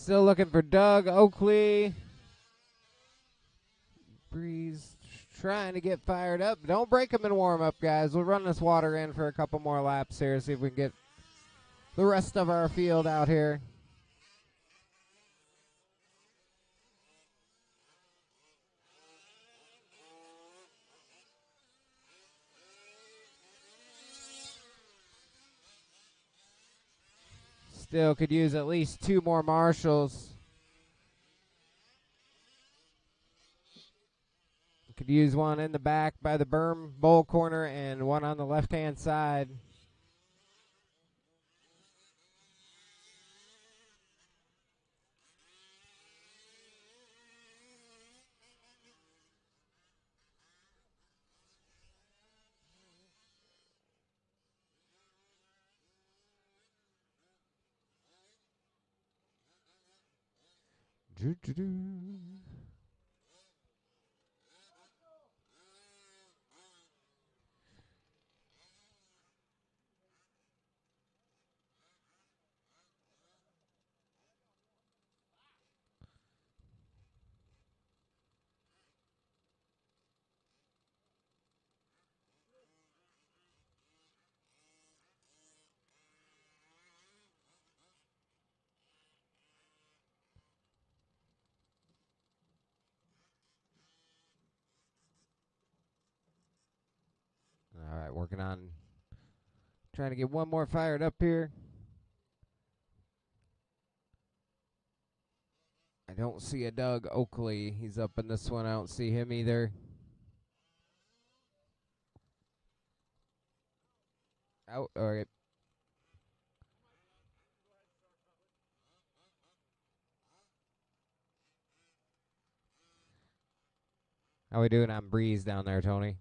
Still looking for Doug Oakley. Breeze trying to get fired up. Don't break him in warm-up, guys. We'll run this water in for a couple more laps here, see if we can get the rest of our field out here. Still could use at least 2 more marshals. Could use one in the back by the berm bowl corner and one on the left-hand side. All right, working on trying to get one more fired up here. I don't see a Doug Oakley. He's up in this one. I don't see him either. Out. All right. How we doing on Breeze down there, Tony?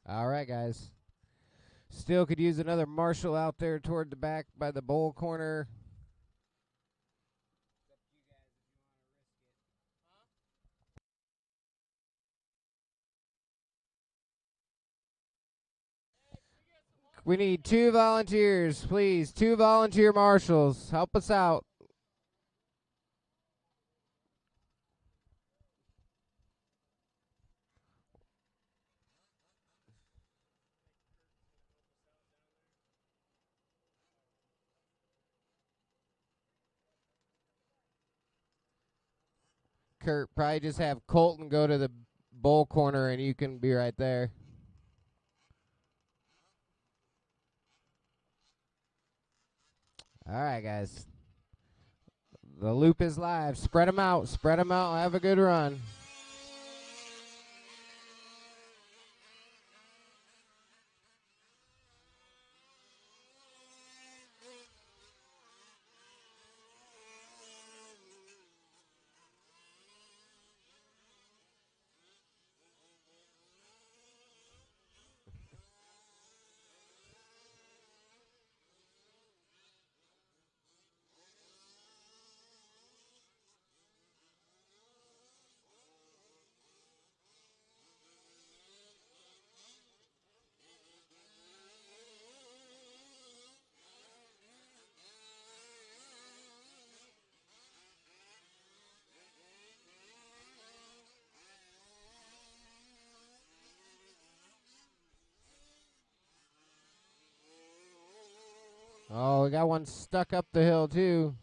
All right, guys. Still could use another marshal out there toward the back by the bowl corner. We need 2 volunteers, please. 2 volunteer marshals. Help us out. Kurt, probably just have Colton go to the bowl corner and you can be right there. All right, guys. The loop is live. Spread them out. Spread them out. Have a good run. Oh, we got one stuck up the hill, too.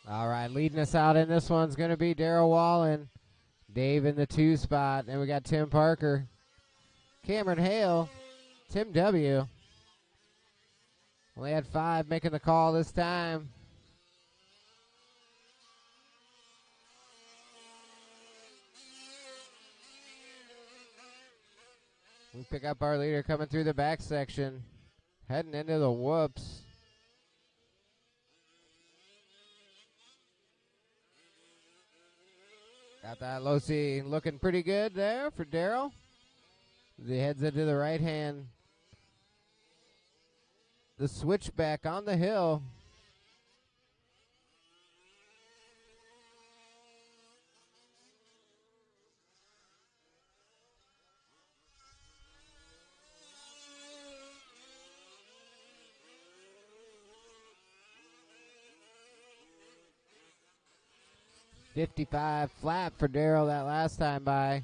All right, leading us out in this one's going to be Daryl Wallen. Dave in the 2 spot. Then we got Tim Parker, Cameron Hale, Tim W. Only had 5 making the call this time. We pick up our leader coming through the back section, heading into the whoops. Got that low C looking pretty good there for Daryl. He heads into the right hand. The switchback on the hill. .55 flat for Daryl that last time by.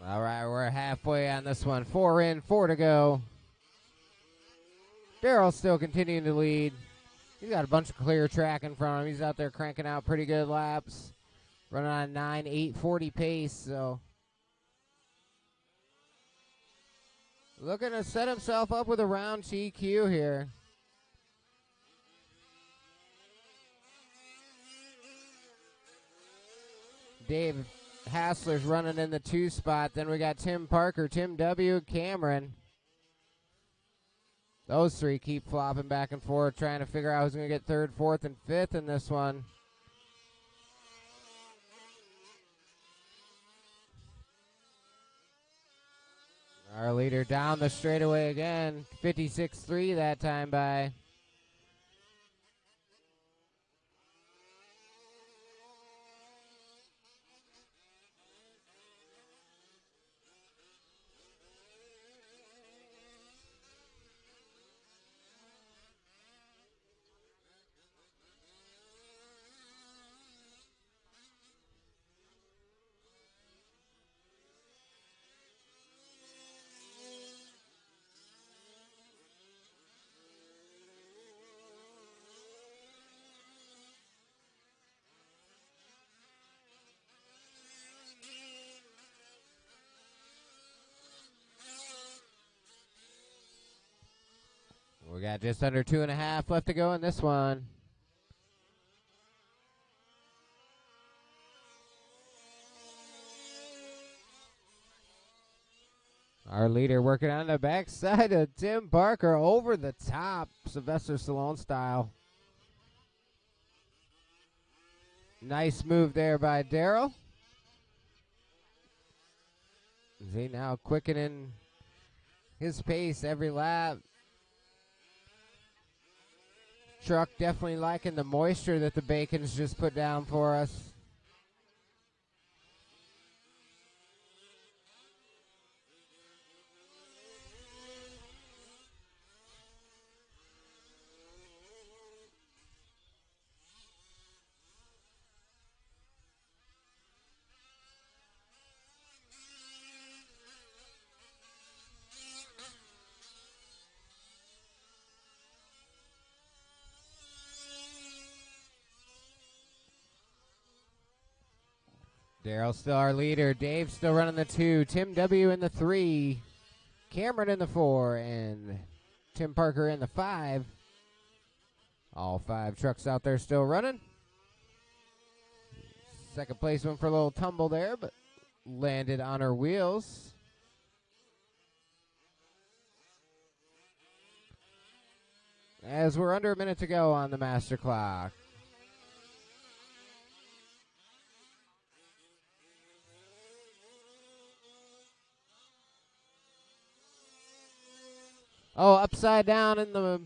All right, we're halfway on this one. 4 in, 4 to go. Daryl's still continuing to lead. He's got a bunch of clear track in front of him. He's out there cranking out pretty good laps. Running on 9:8:40 pace, so. Looking to set himself up with a round GQ here. Dave Hassler's running in the 2 spot. Then we got Tim Parker, Tim W, Cameron. Those 3 keep flopping back and forth, trying to figure out who's going to get 3rd, 4th, and 5th in this one. Our leader down the straightaway again. 56.3 that time by. We got just under 2.5 left to go in this one. Our leader working on the backside of Tim Parker over the top, Sylvester Stallone style. Nice move there by Daryl. Is he now quickening his pace every lap? Truck definitely liking the moisture that the bacon's just put down for us. Daryl's still our leader. Dave's still running the 2. Tim W in the 3. Cameron in the 4. And Tim Parker in the 5. All 5 trucks out there still running. Second place went for a little tumble there, but landed on her wheels. As we're under a minute to go on the master clock. Oh, upside down in the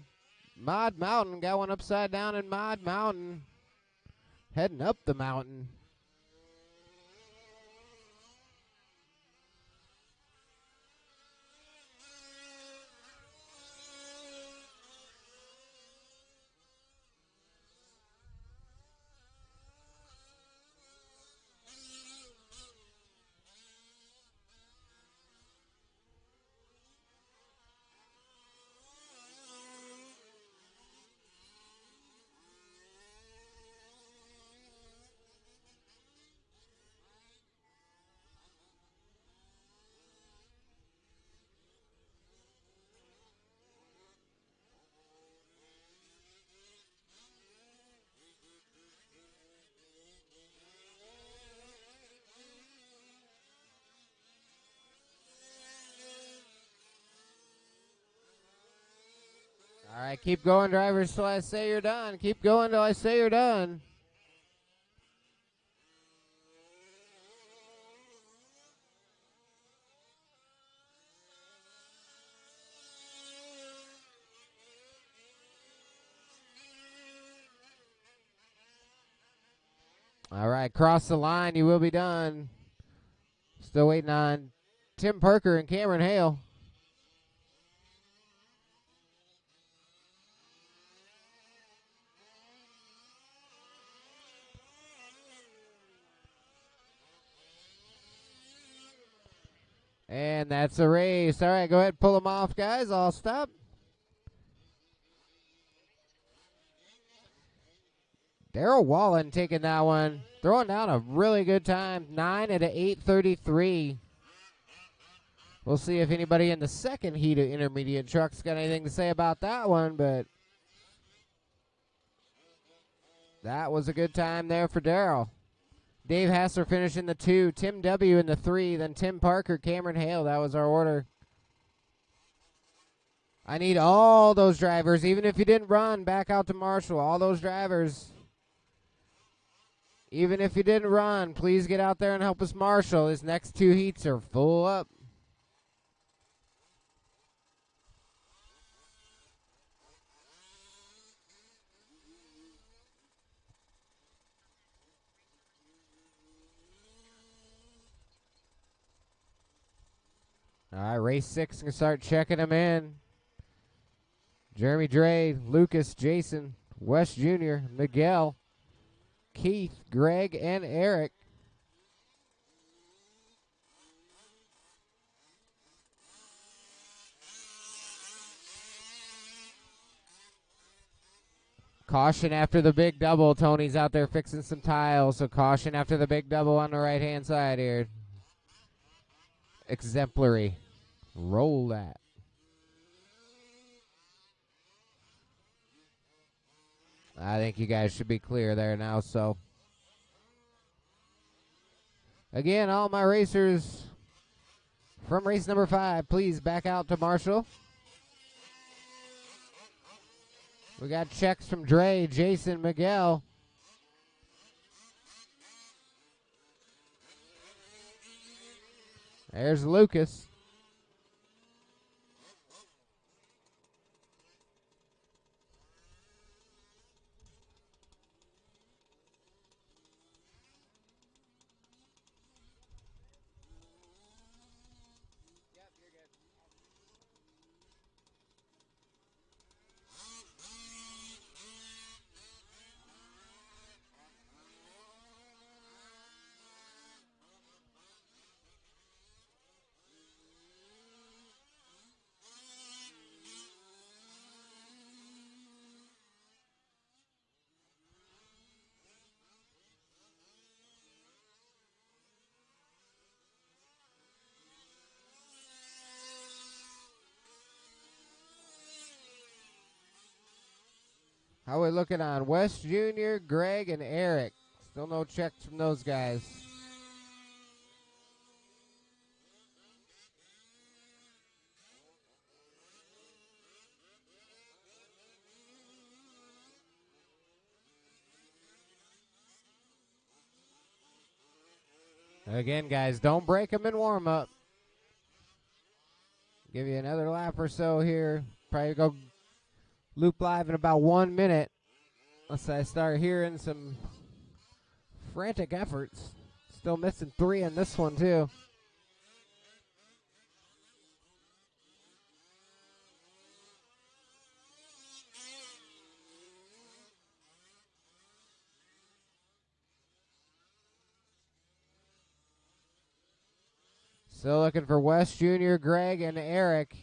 Mod Mountain. Got one upside down in Mod Mountain. Heading up the mountain. All right, keep going, drivers, till I say you're done. Keep going till I say you're done. All right, cross the line. You will be done. Still waiting on Tim Parker and Cameron Hale. And that's a race. All right, go ahead, pull them off, guys. I'll stop. Daryl Wallen taking that one. Throwing down a really good time. 9 at a 8:33. We'll see if anybody in the second heat of intermediate trucks got anything to say about that one, but that was a good time there for Daryl. Dave Hassler finishing the 2, Tim W. in the 3, then Tim Parker, Cameron Hale. That was our order. I need all those drivers, even if you didn't run, back out to Marshall. All those drivers, even if you didn't run, please get out there and help us marshal. His next 2 heats are full up. All right, race 6, going to start checking them in. Jeremy Dre, Lucas, Jason, Wes Jr., Miguel, Keith, Greg, and Eric. Caution after the big double. Tony's out there fixing some tiles, so caution after the big double on the right-hand side here. Exemplary. Roll that. I think you guys should be clear there now, so. Again, all my racers from race number 5, please back out to Marshall. We got checks from Dre, Jason, Miguel. There's Lucas. How we looking on Wes Jr., Greg, and Eric? Still no checks from those guys. Again, guys, don't break them in warm-up. Give you another lap or so here. Probably go loop live in about 1 minute. Unless I start hearing some frantic efforts. Still missing 3 in this one, too. Still looking for Wes Jr., Greg, and Eric.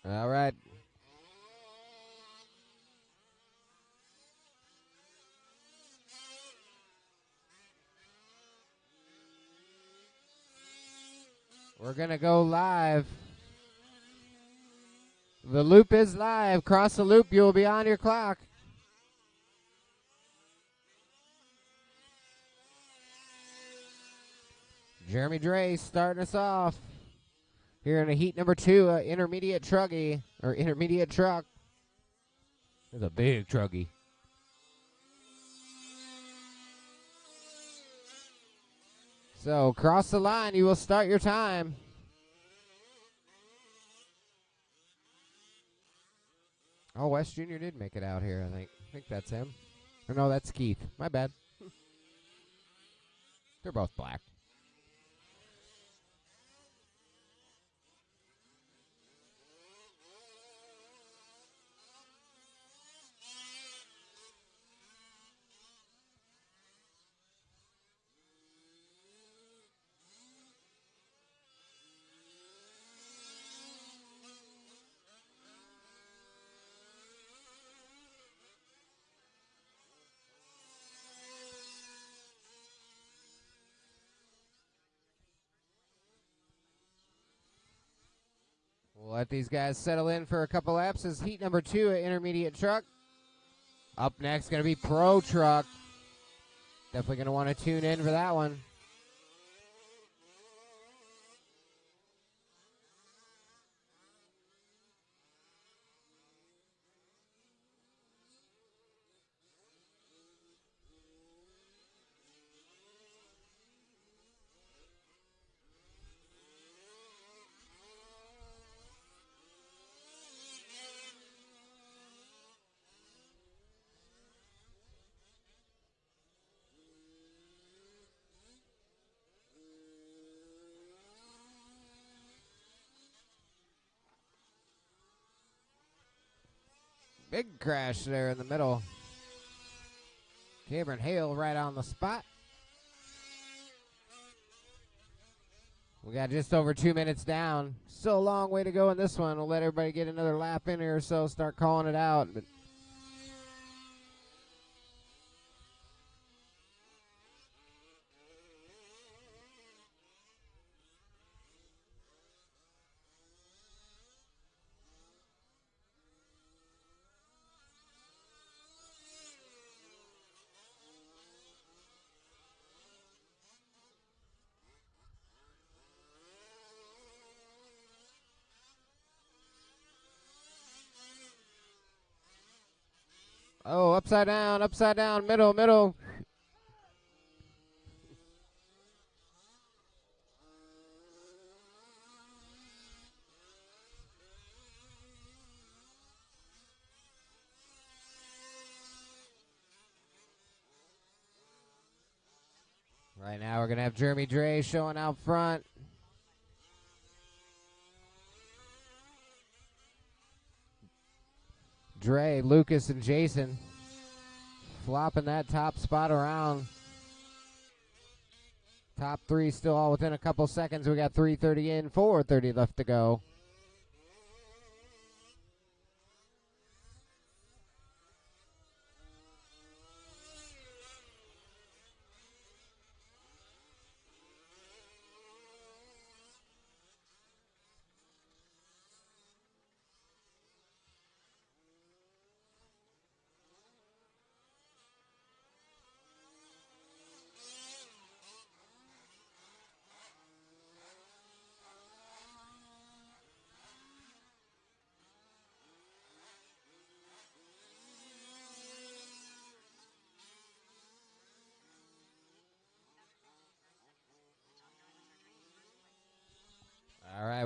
All right. We're going to go live. The loop is live. Cross the loop. You will be on your clock. Jeremy Dre starting us off here in a heat number 2, intermediate trucky, or intermediate truck. There's a big trucky. So cross the line, you will start your time. Oh, Wes Jr. did make it out here, I think. I think that's him. Or no, that's Keith. My bad. They're both black. We'll let these guys settle in for a couple laps as heat number 2 at intermediate truck. Up next, going to be pro truck. Definitely going to want to tune in for that one. Big crash there in the middle. Cameron Hale right on the spot. We got just over 2 minutes down. Still a long way to go in this one. We'll let everybody get another lap in here or so, start calling it out. But oh, upside down, middle. Right now we're going to have Jeremy Dre showing out front. Dre, Lucas, and Jason flopping that top spot around. Top 3 still all within a couple seconds. We got 3:30 in, 4:30 left to go.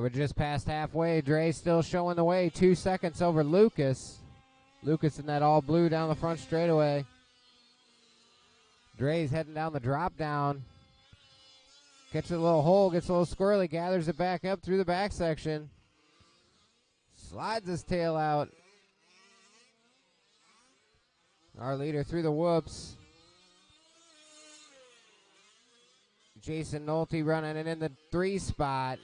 right, we're just past halfway. Dre still showing the way. 2 seconds over Lucas. Lucas in that all blue down the front straightaway. Dre's heading down the drop down. Gets a little hole, gets a little squirrely, gathers it back up through the back section. Slides his tail out. Our leader through the whoops. Jason Nolte running it in the 3 spot.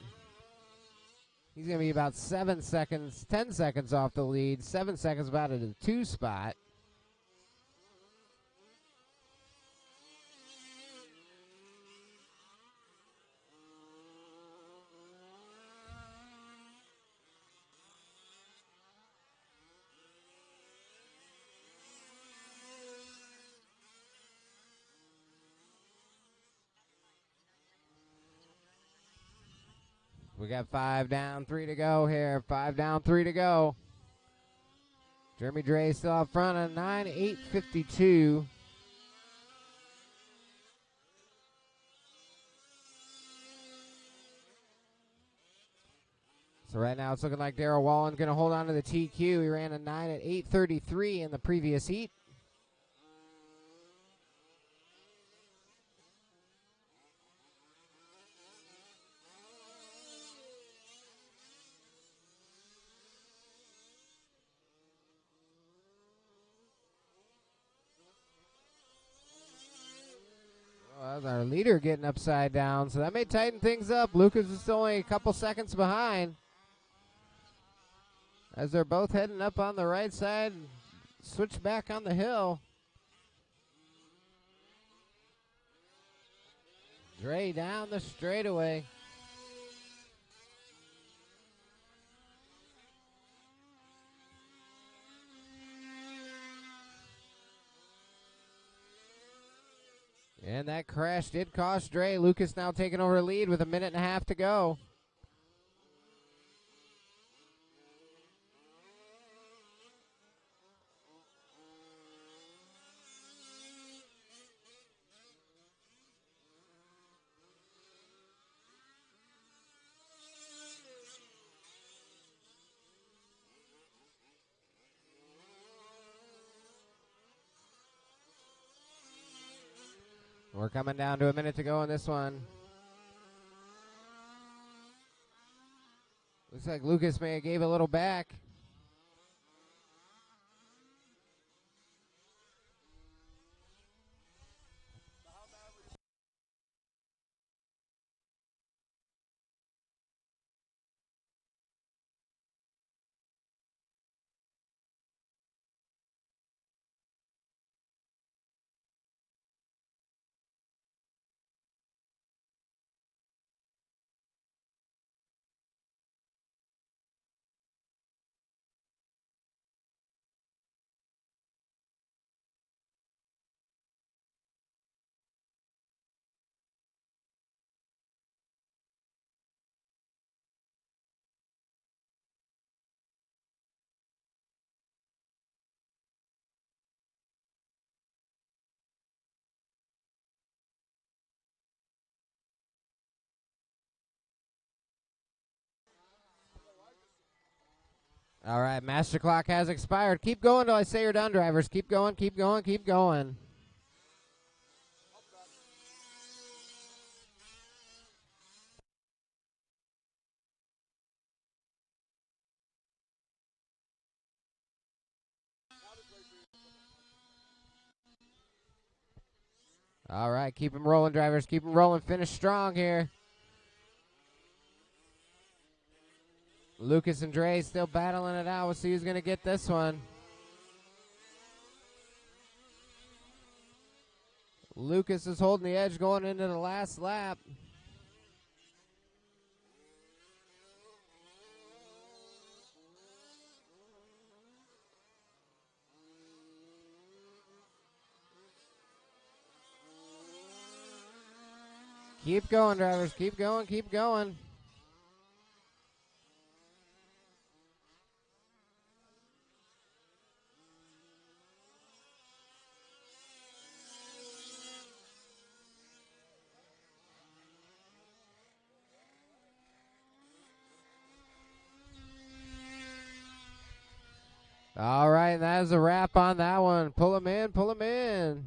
He's going to be about 7 seconds, 10 seconds off the lead. 7 seconds about at the 2 spot. We got 5 down, 3 to go here. 5 down, 3 to go. Jeremy Dre still out front on 9:8:52. So right now it's looking like Darrell Wallen's going to hold on to the TQ. He ran a 9 at 8:33 in the previous heat. Well, our leader getting upside down, so that may tighten things up. Lucas is still only a couple seconds behind. As they're both heading up on the right side, switch back on the hill. Dre down the straightaway. And that crash did cost Dre. Lucas now taking over the lead with 1.5 minutes to go. We're coming down to 1 minute to go in this one. Looks like Lucas may have gave a little back. All right, master clock has expired. Keep going till I say you're done, drivers. Keep going, keep going, keep going. All right, keep them rolling, drivers. Keep them rolling. Finish strong here. Lucas and Dre still battling it out. We'll see who's going to get this one. Lucas is holding the edge going into the last lap. Keep going, drivers. Keep going, keep going. All right, that is a wrap on that one. Pull him in, pull him in.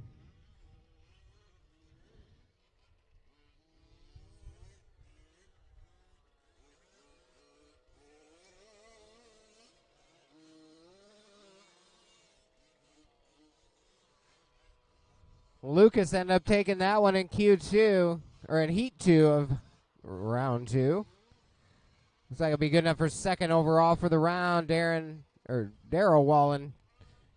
Lucas ended up taking that one in Q2, or in Heat 2 of round 2. Looks like it'll be good enough for second overall for the round. Daryl Wallen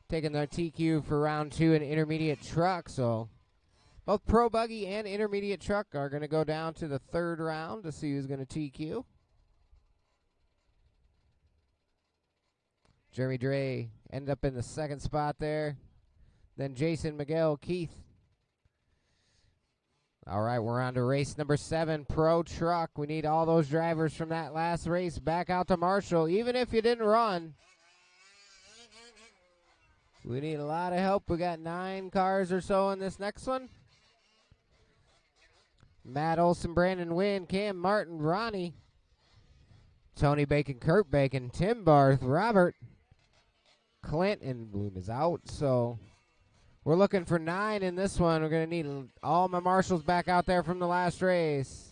taking their TQ for round 2 in intermediate truck. So both pro buggy and intermediate truck are going to go down to the third round to see who's going to TQ. Jeremy Dre ended up in the second spot there. Then Jason Miguel Keith. All right, we're on to race number 7, Pro Truck. We need all those drivers from that last race back out to Marshall, even if you didn't run. We need a lot of help. We got 9 cars or so in this next one. Matt Olson, Brandon Wynn, Cam Martin, Ronnie, Tony Bacon, Kurt Bacon, Tim Barth, Robert, Clint, and Bloom is out, so we're looking for 9 in this one. We're going to need all my marshals back out there from the last race.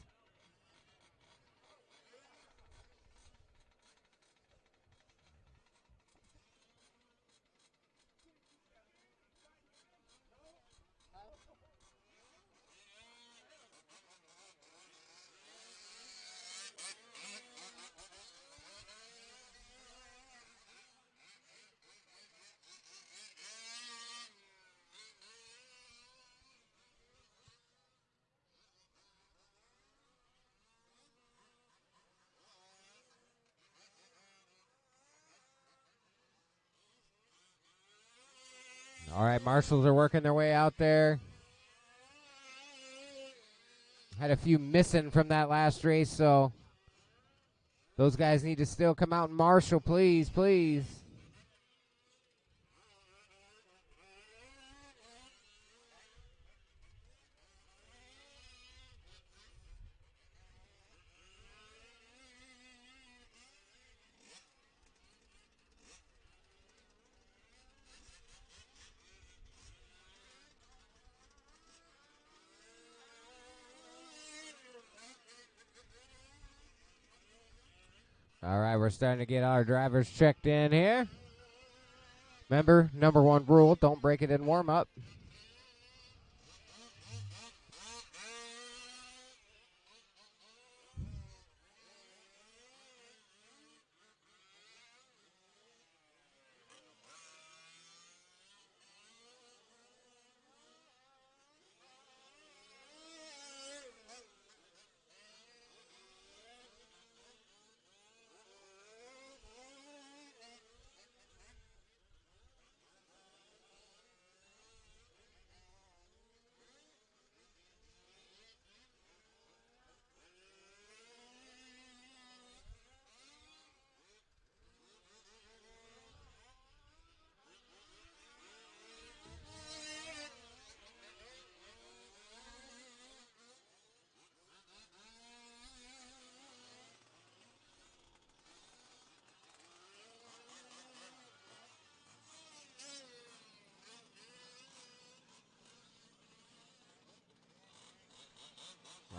All right, marshals are working their way out there. Had a few missing from that last race, so those guys need to still come out and marshal, please, please. All right, we're starting to get our drivers checked in here. Remember, number 1 rule, don't break it in warm-up.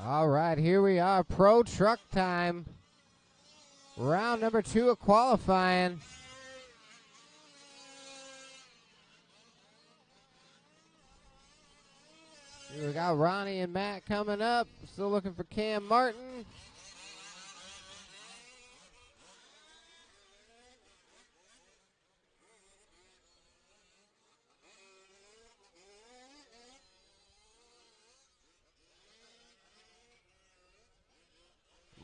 All right, here we are, Pro Truck time. Round number 2 of qualifying. Here we got Ronnie and Matt coming up. Still looking for Cam Martin.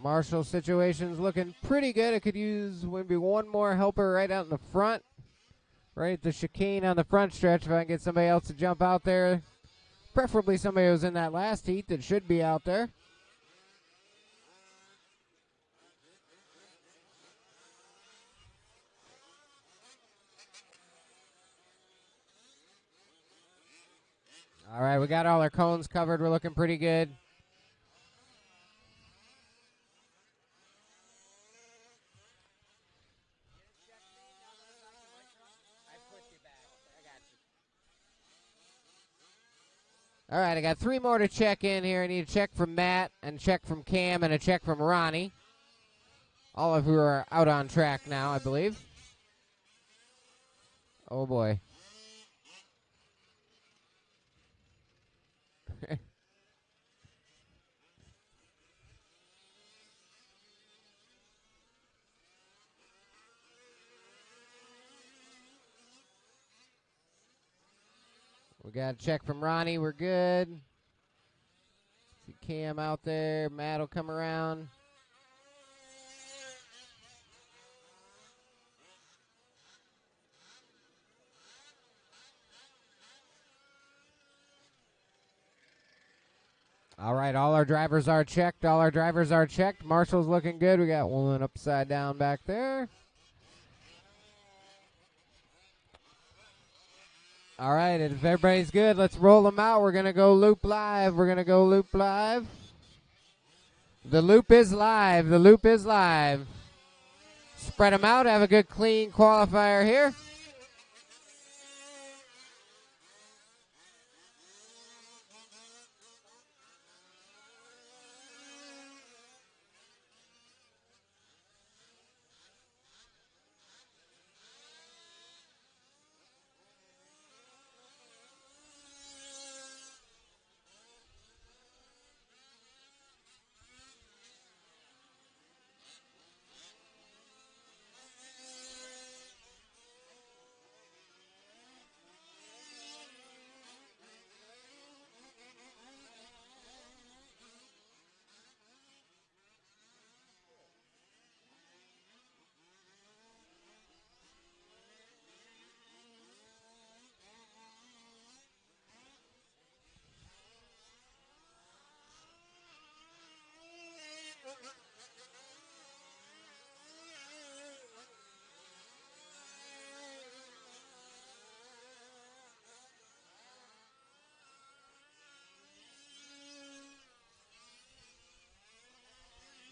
Marshall situation's looking pretty good. It could use maybe one more helper right out in the front. Right at the chicane on the front stretch if I can get somebody else to jump out there. Preferably somebody who was in that last heat that should be out there. All right, we got all our cones covered. We're looking pretty good. All right, I got 3 more to check in here. I need a check from Matt, and a check from Cam, and a check from Ronnie. All of who are out on track now, I believe. Oh, boy. We got a check from Ronnie. We're good. See Cam out there. Matt will come around. All right, all our drivers are checked. All our drivers are checked. Marshall's looking good. We got one upside down back there. All right, and if everybody's good, let's roll them out. We're going to go loop live. We're going to go loop live. The loop is live. The loop is live. Spread them out. Have a good, clean qualifier here.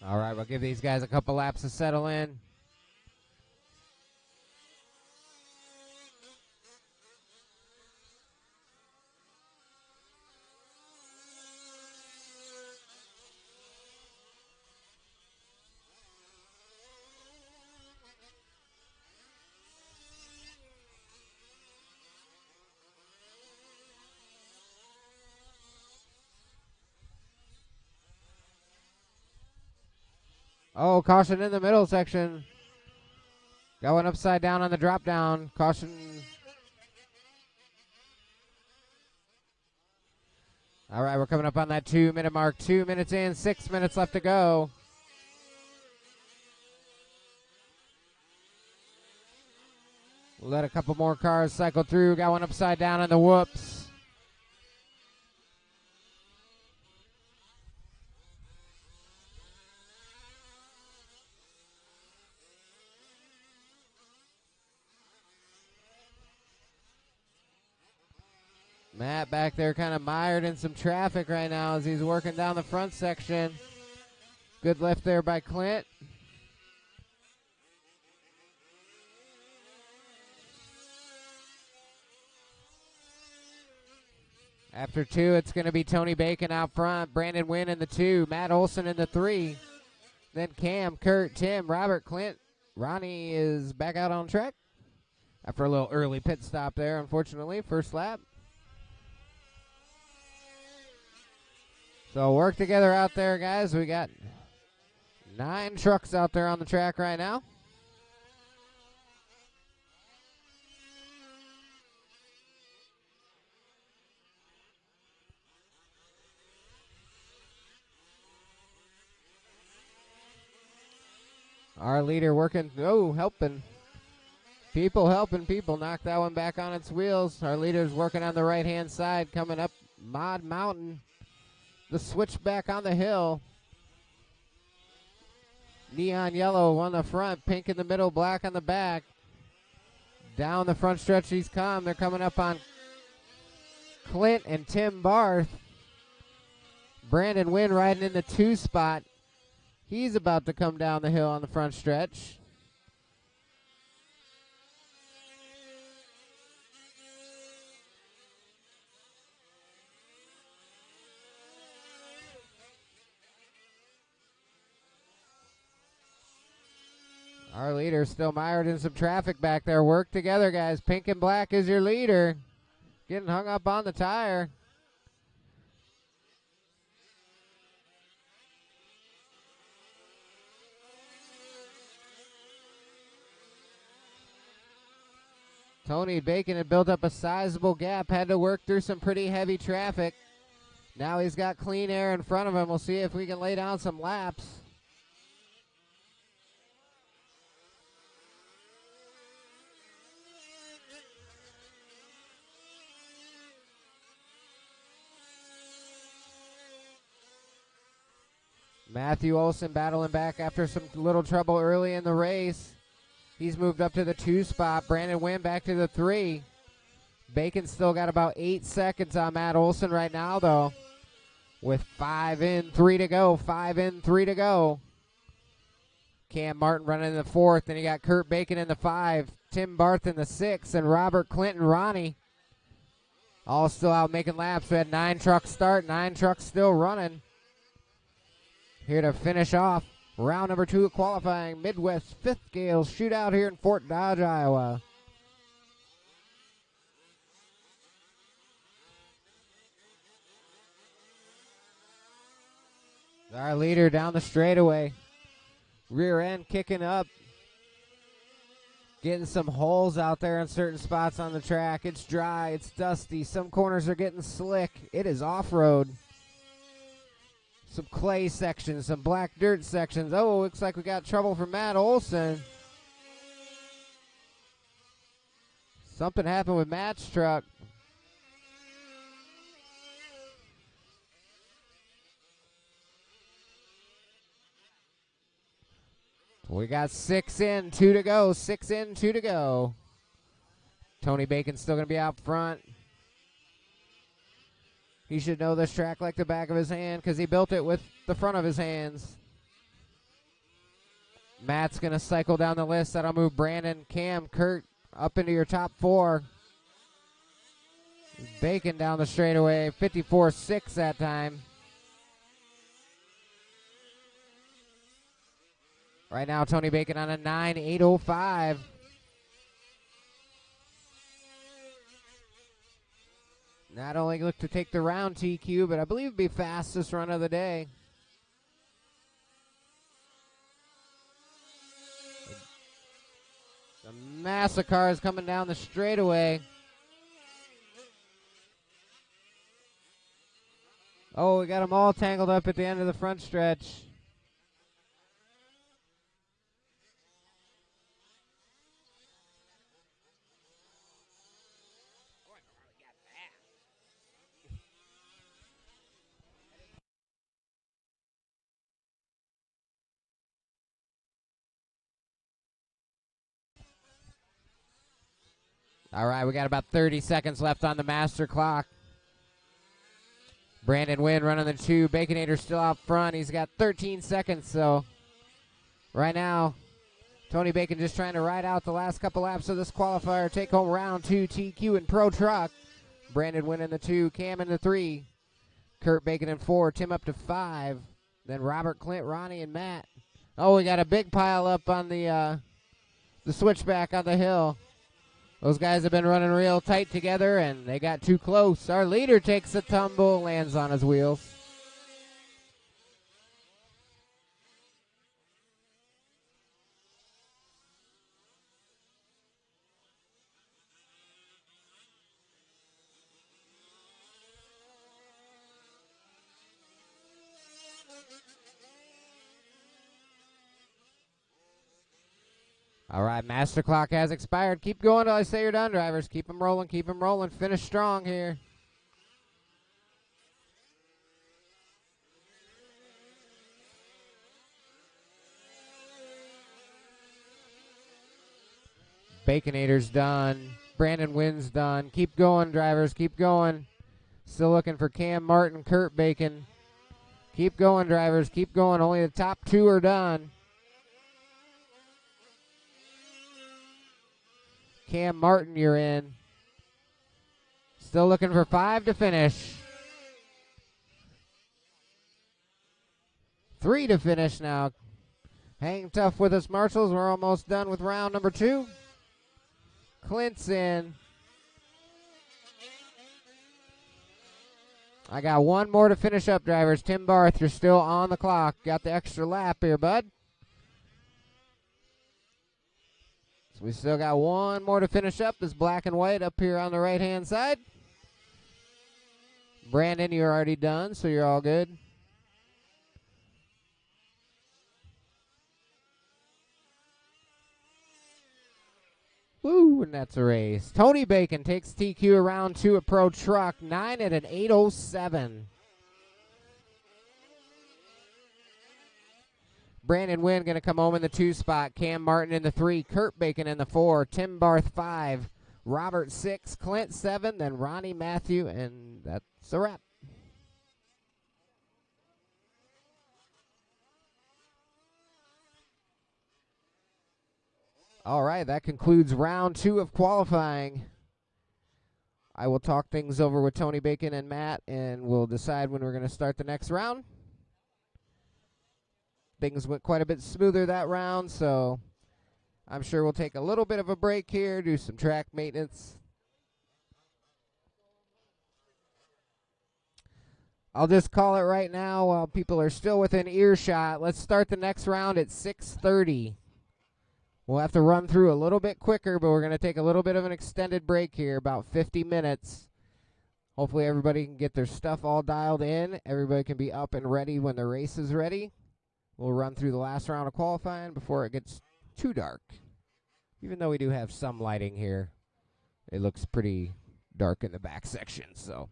All right, we'll give these guys a couple laps to settle in. Oh, caution in the middle section. Got one upside down on the drop down. Caution. All right, we're coming up on that 2-minute mark. 2 minutes in, 6 minutes left to go. We'll let a couple more cars cycle through. Got one upside down on the whoops. Matt back there kind of mired in some traffic right now as he's working down the front section. Good lift there by Clint. After 2, it's going to be Tony Bacon out front. Brandon Wynn in the 2. Matt Olson in the 3. Then Cam, Kurt, Tim, Robert, Clint. Ronnie is back out on track after a little early pit stop there, unfortunately. First lap. So work together out there, guys. We got 9 trucks out there on the track right now. Our leader working, helping people. Knock that one back on its wheels. Our leader's working on the right-hand side, coming up Mod Mountain. The switchback on the hill. Neon yellow on the front, pink in the middle, black on the back. Down the front stretch these come. They're coming up on Clint and Tim Barth. Brandon Wynn riding in the 2 spot. He's about to come down the hill on the front stretch. Our leader still mired in some traffic back there. Work together, guys. Pink and black is your leader. Getting hung up on the tire. Tony Bacon had built up a sizable gap, had to work through some pretty heavy traffic. Now he's got clean air in front of him. We'll see if we can lay down some laps. Matthew Olson battling back after some little trouble early in the race. He's moved up to the 2 spot. Brandon Wynn back to the 3. Bacon's still got about 8 seconds on Matt Olson right now, though. With 5 in, 3 to go. 5 in, 3 to go. Cam Martin running in the 4th. Then you got Kurt Bacon in the 5. Tim Barth in the 6th. And Robert Clinton, Ronnie, all still out making laps. We had 9 trucks start, 9 trucks still running. Here to finish off round number 2 of qualifying, Midwest 5th Gales Shootout here in Fort Dodge, Iowa. Our leader down the straightaway. Rear end kicking up. Getting some holes out there in certain spots on the track. It's dry, it's dusty. Some corners are getting slick. It is off-road. Some clay sections, some black dirt sections. Oh, looks like we got trouble for Matt Olson. Something happened with Matt's truck. We got 6 in, 2 to go. 6 in, 2 to go. Tony Bacon's still going to be out front. He should know this track like the back of his hand because he built it with the front of his hands. Matt's going to cycle down the list. That'll move Brandon, Cam, Kurt up into your top 4. Bacon down the straightaway, 54.6 that time. Right now, Tony Bacon on a 9.805. Not only look to take the round TQ, but I believe it'd be fastest run of the day. The mass of cars coming down the straightaway. Oh, we got them all tangled up at the end of the front stretch. All right, we got about 30 seconds left on the master clock. Brandon Wynn running the 2. Baconator still out front. He's got 13 seconds, so right now, Tony Bacon just trying to ride out the last couple laps of this qualifier. Take home round 2 TQ and Pro Truck. Brandon Wynn in the 2. Cam in the 3. Kurt Bacon in 4. Tim up to 5. Then Robert, Clint, Ronnie, and Matt. Oh, we got a big pile up on the switchback on the hill. Those guys have been running real tight together, and they got too close. Our leader takes a tumble, lands on his wheels. All right, master clock has expired. Keep going till I say you're done, drivers. Keep them rolling, keep them rolling. Finish strong here. Baconator's done. Brandon Wynn's done. Keep going, drivers. Keep going. Still looking for Cam Martin, Kurt Bacon. Keep going, drivers. Keep going. Only the top 2 are done. Cam Martin, you're in. Still looking for 5 to finish. 3 to finish now. Hang tough with us, marshals. We're almost done with round number 2. Clint's in. I got one more to finish up, drivers. Tim Barth, you're still on the clock. Got the extra lap here, bud. So we still got one more to finish up. This black and white up here on the right-hand side. Brandon, you're already done, so you're all good. Woo, and that's a race. Tony Bacon takes TQ around 2 at Pro Truck. 9 at an 8:07. Brandon Wynn going to come home in the 2 spot. Cam Martin in the 3. Kurt Bacon in the 4. Tim Barth 5. Robert 6. Clint 7. Then Ronnie Matthew. And that's a wrap. All right, that concludes round 2 of qualifying. I will talk things over with Tony Bacon and Matt, and we'll decide when we're going to start the next round. Things went quite a bit smoother that round, so I'm sure we'll take a little bit of a break here, do some track maintenance. I'll just call it right now while people are still within earshot. Let's start the next round at 6:30. We'll have to run through a little bit quicker, but we're going to take a little bit of an extended break here, about 50 minutes. Hopefully everybody can get their stuff all dialed in. Everybody can be up and ready when the race is ready. We'll run through the last round of qualifying before it gets too dark. Even though we do have some lighting here, it looks pretty dark in the back section. So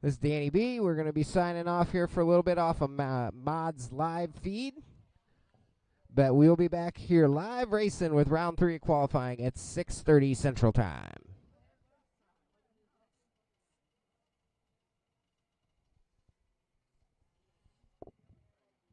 this is Danny B. We're going to be signing off here for a little bit off of Mod's live feed. But we'll be back here live racing with round 3 of qualifying at 6:30 Central Time.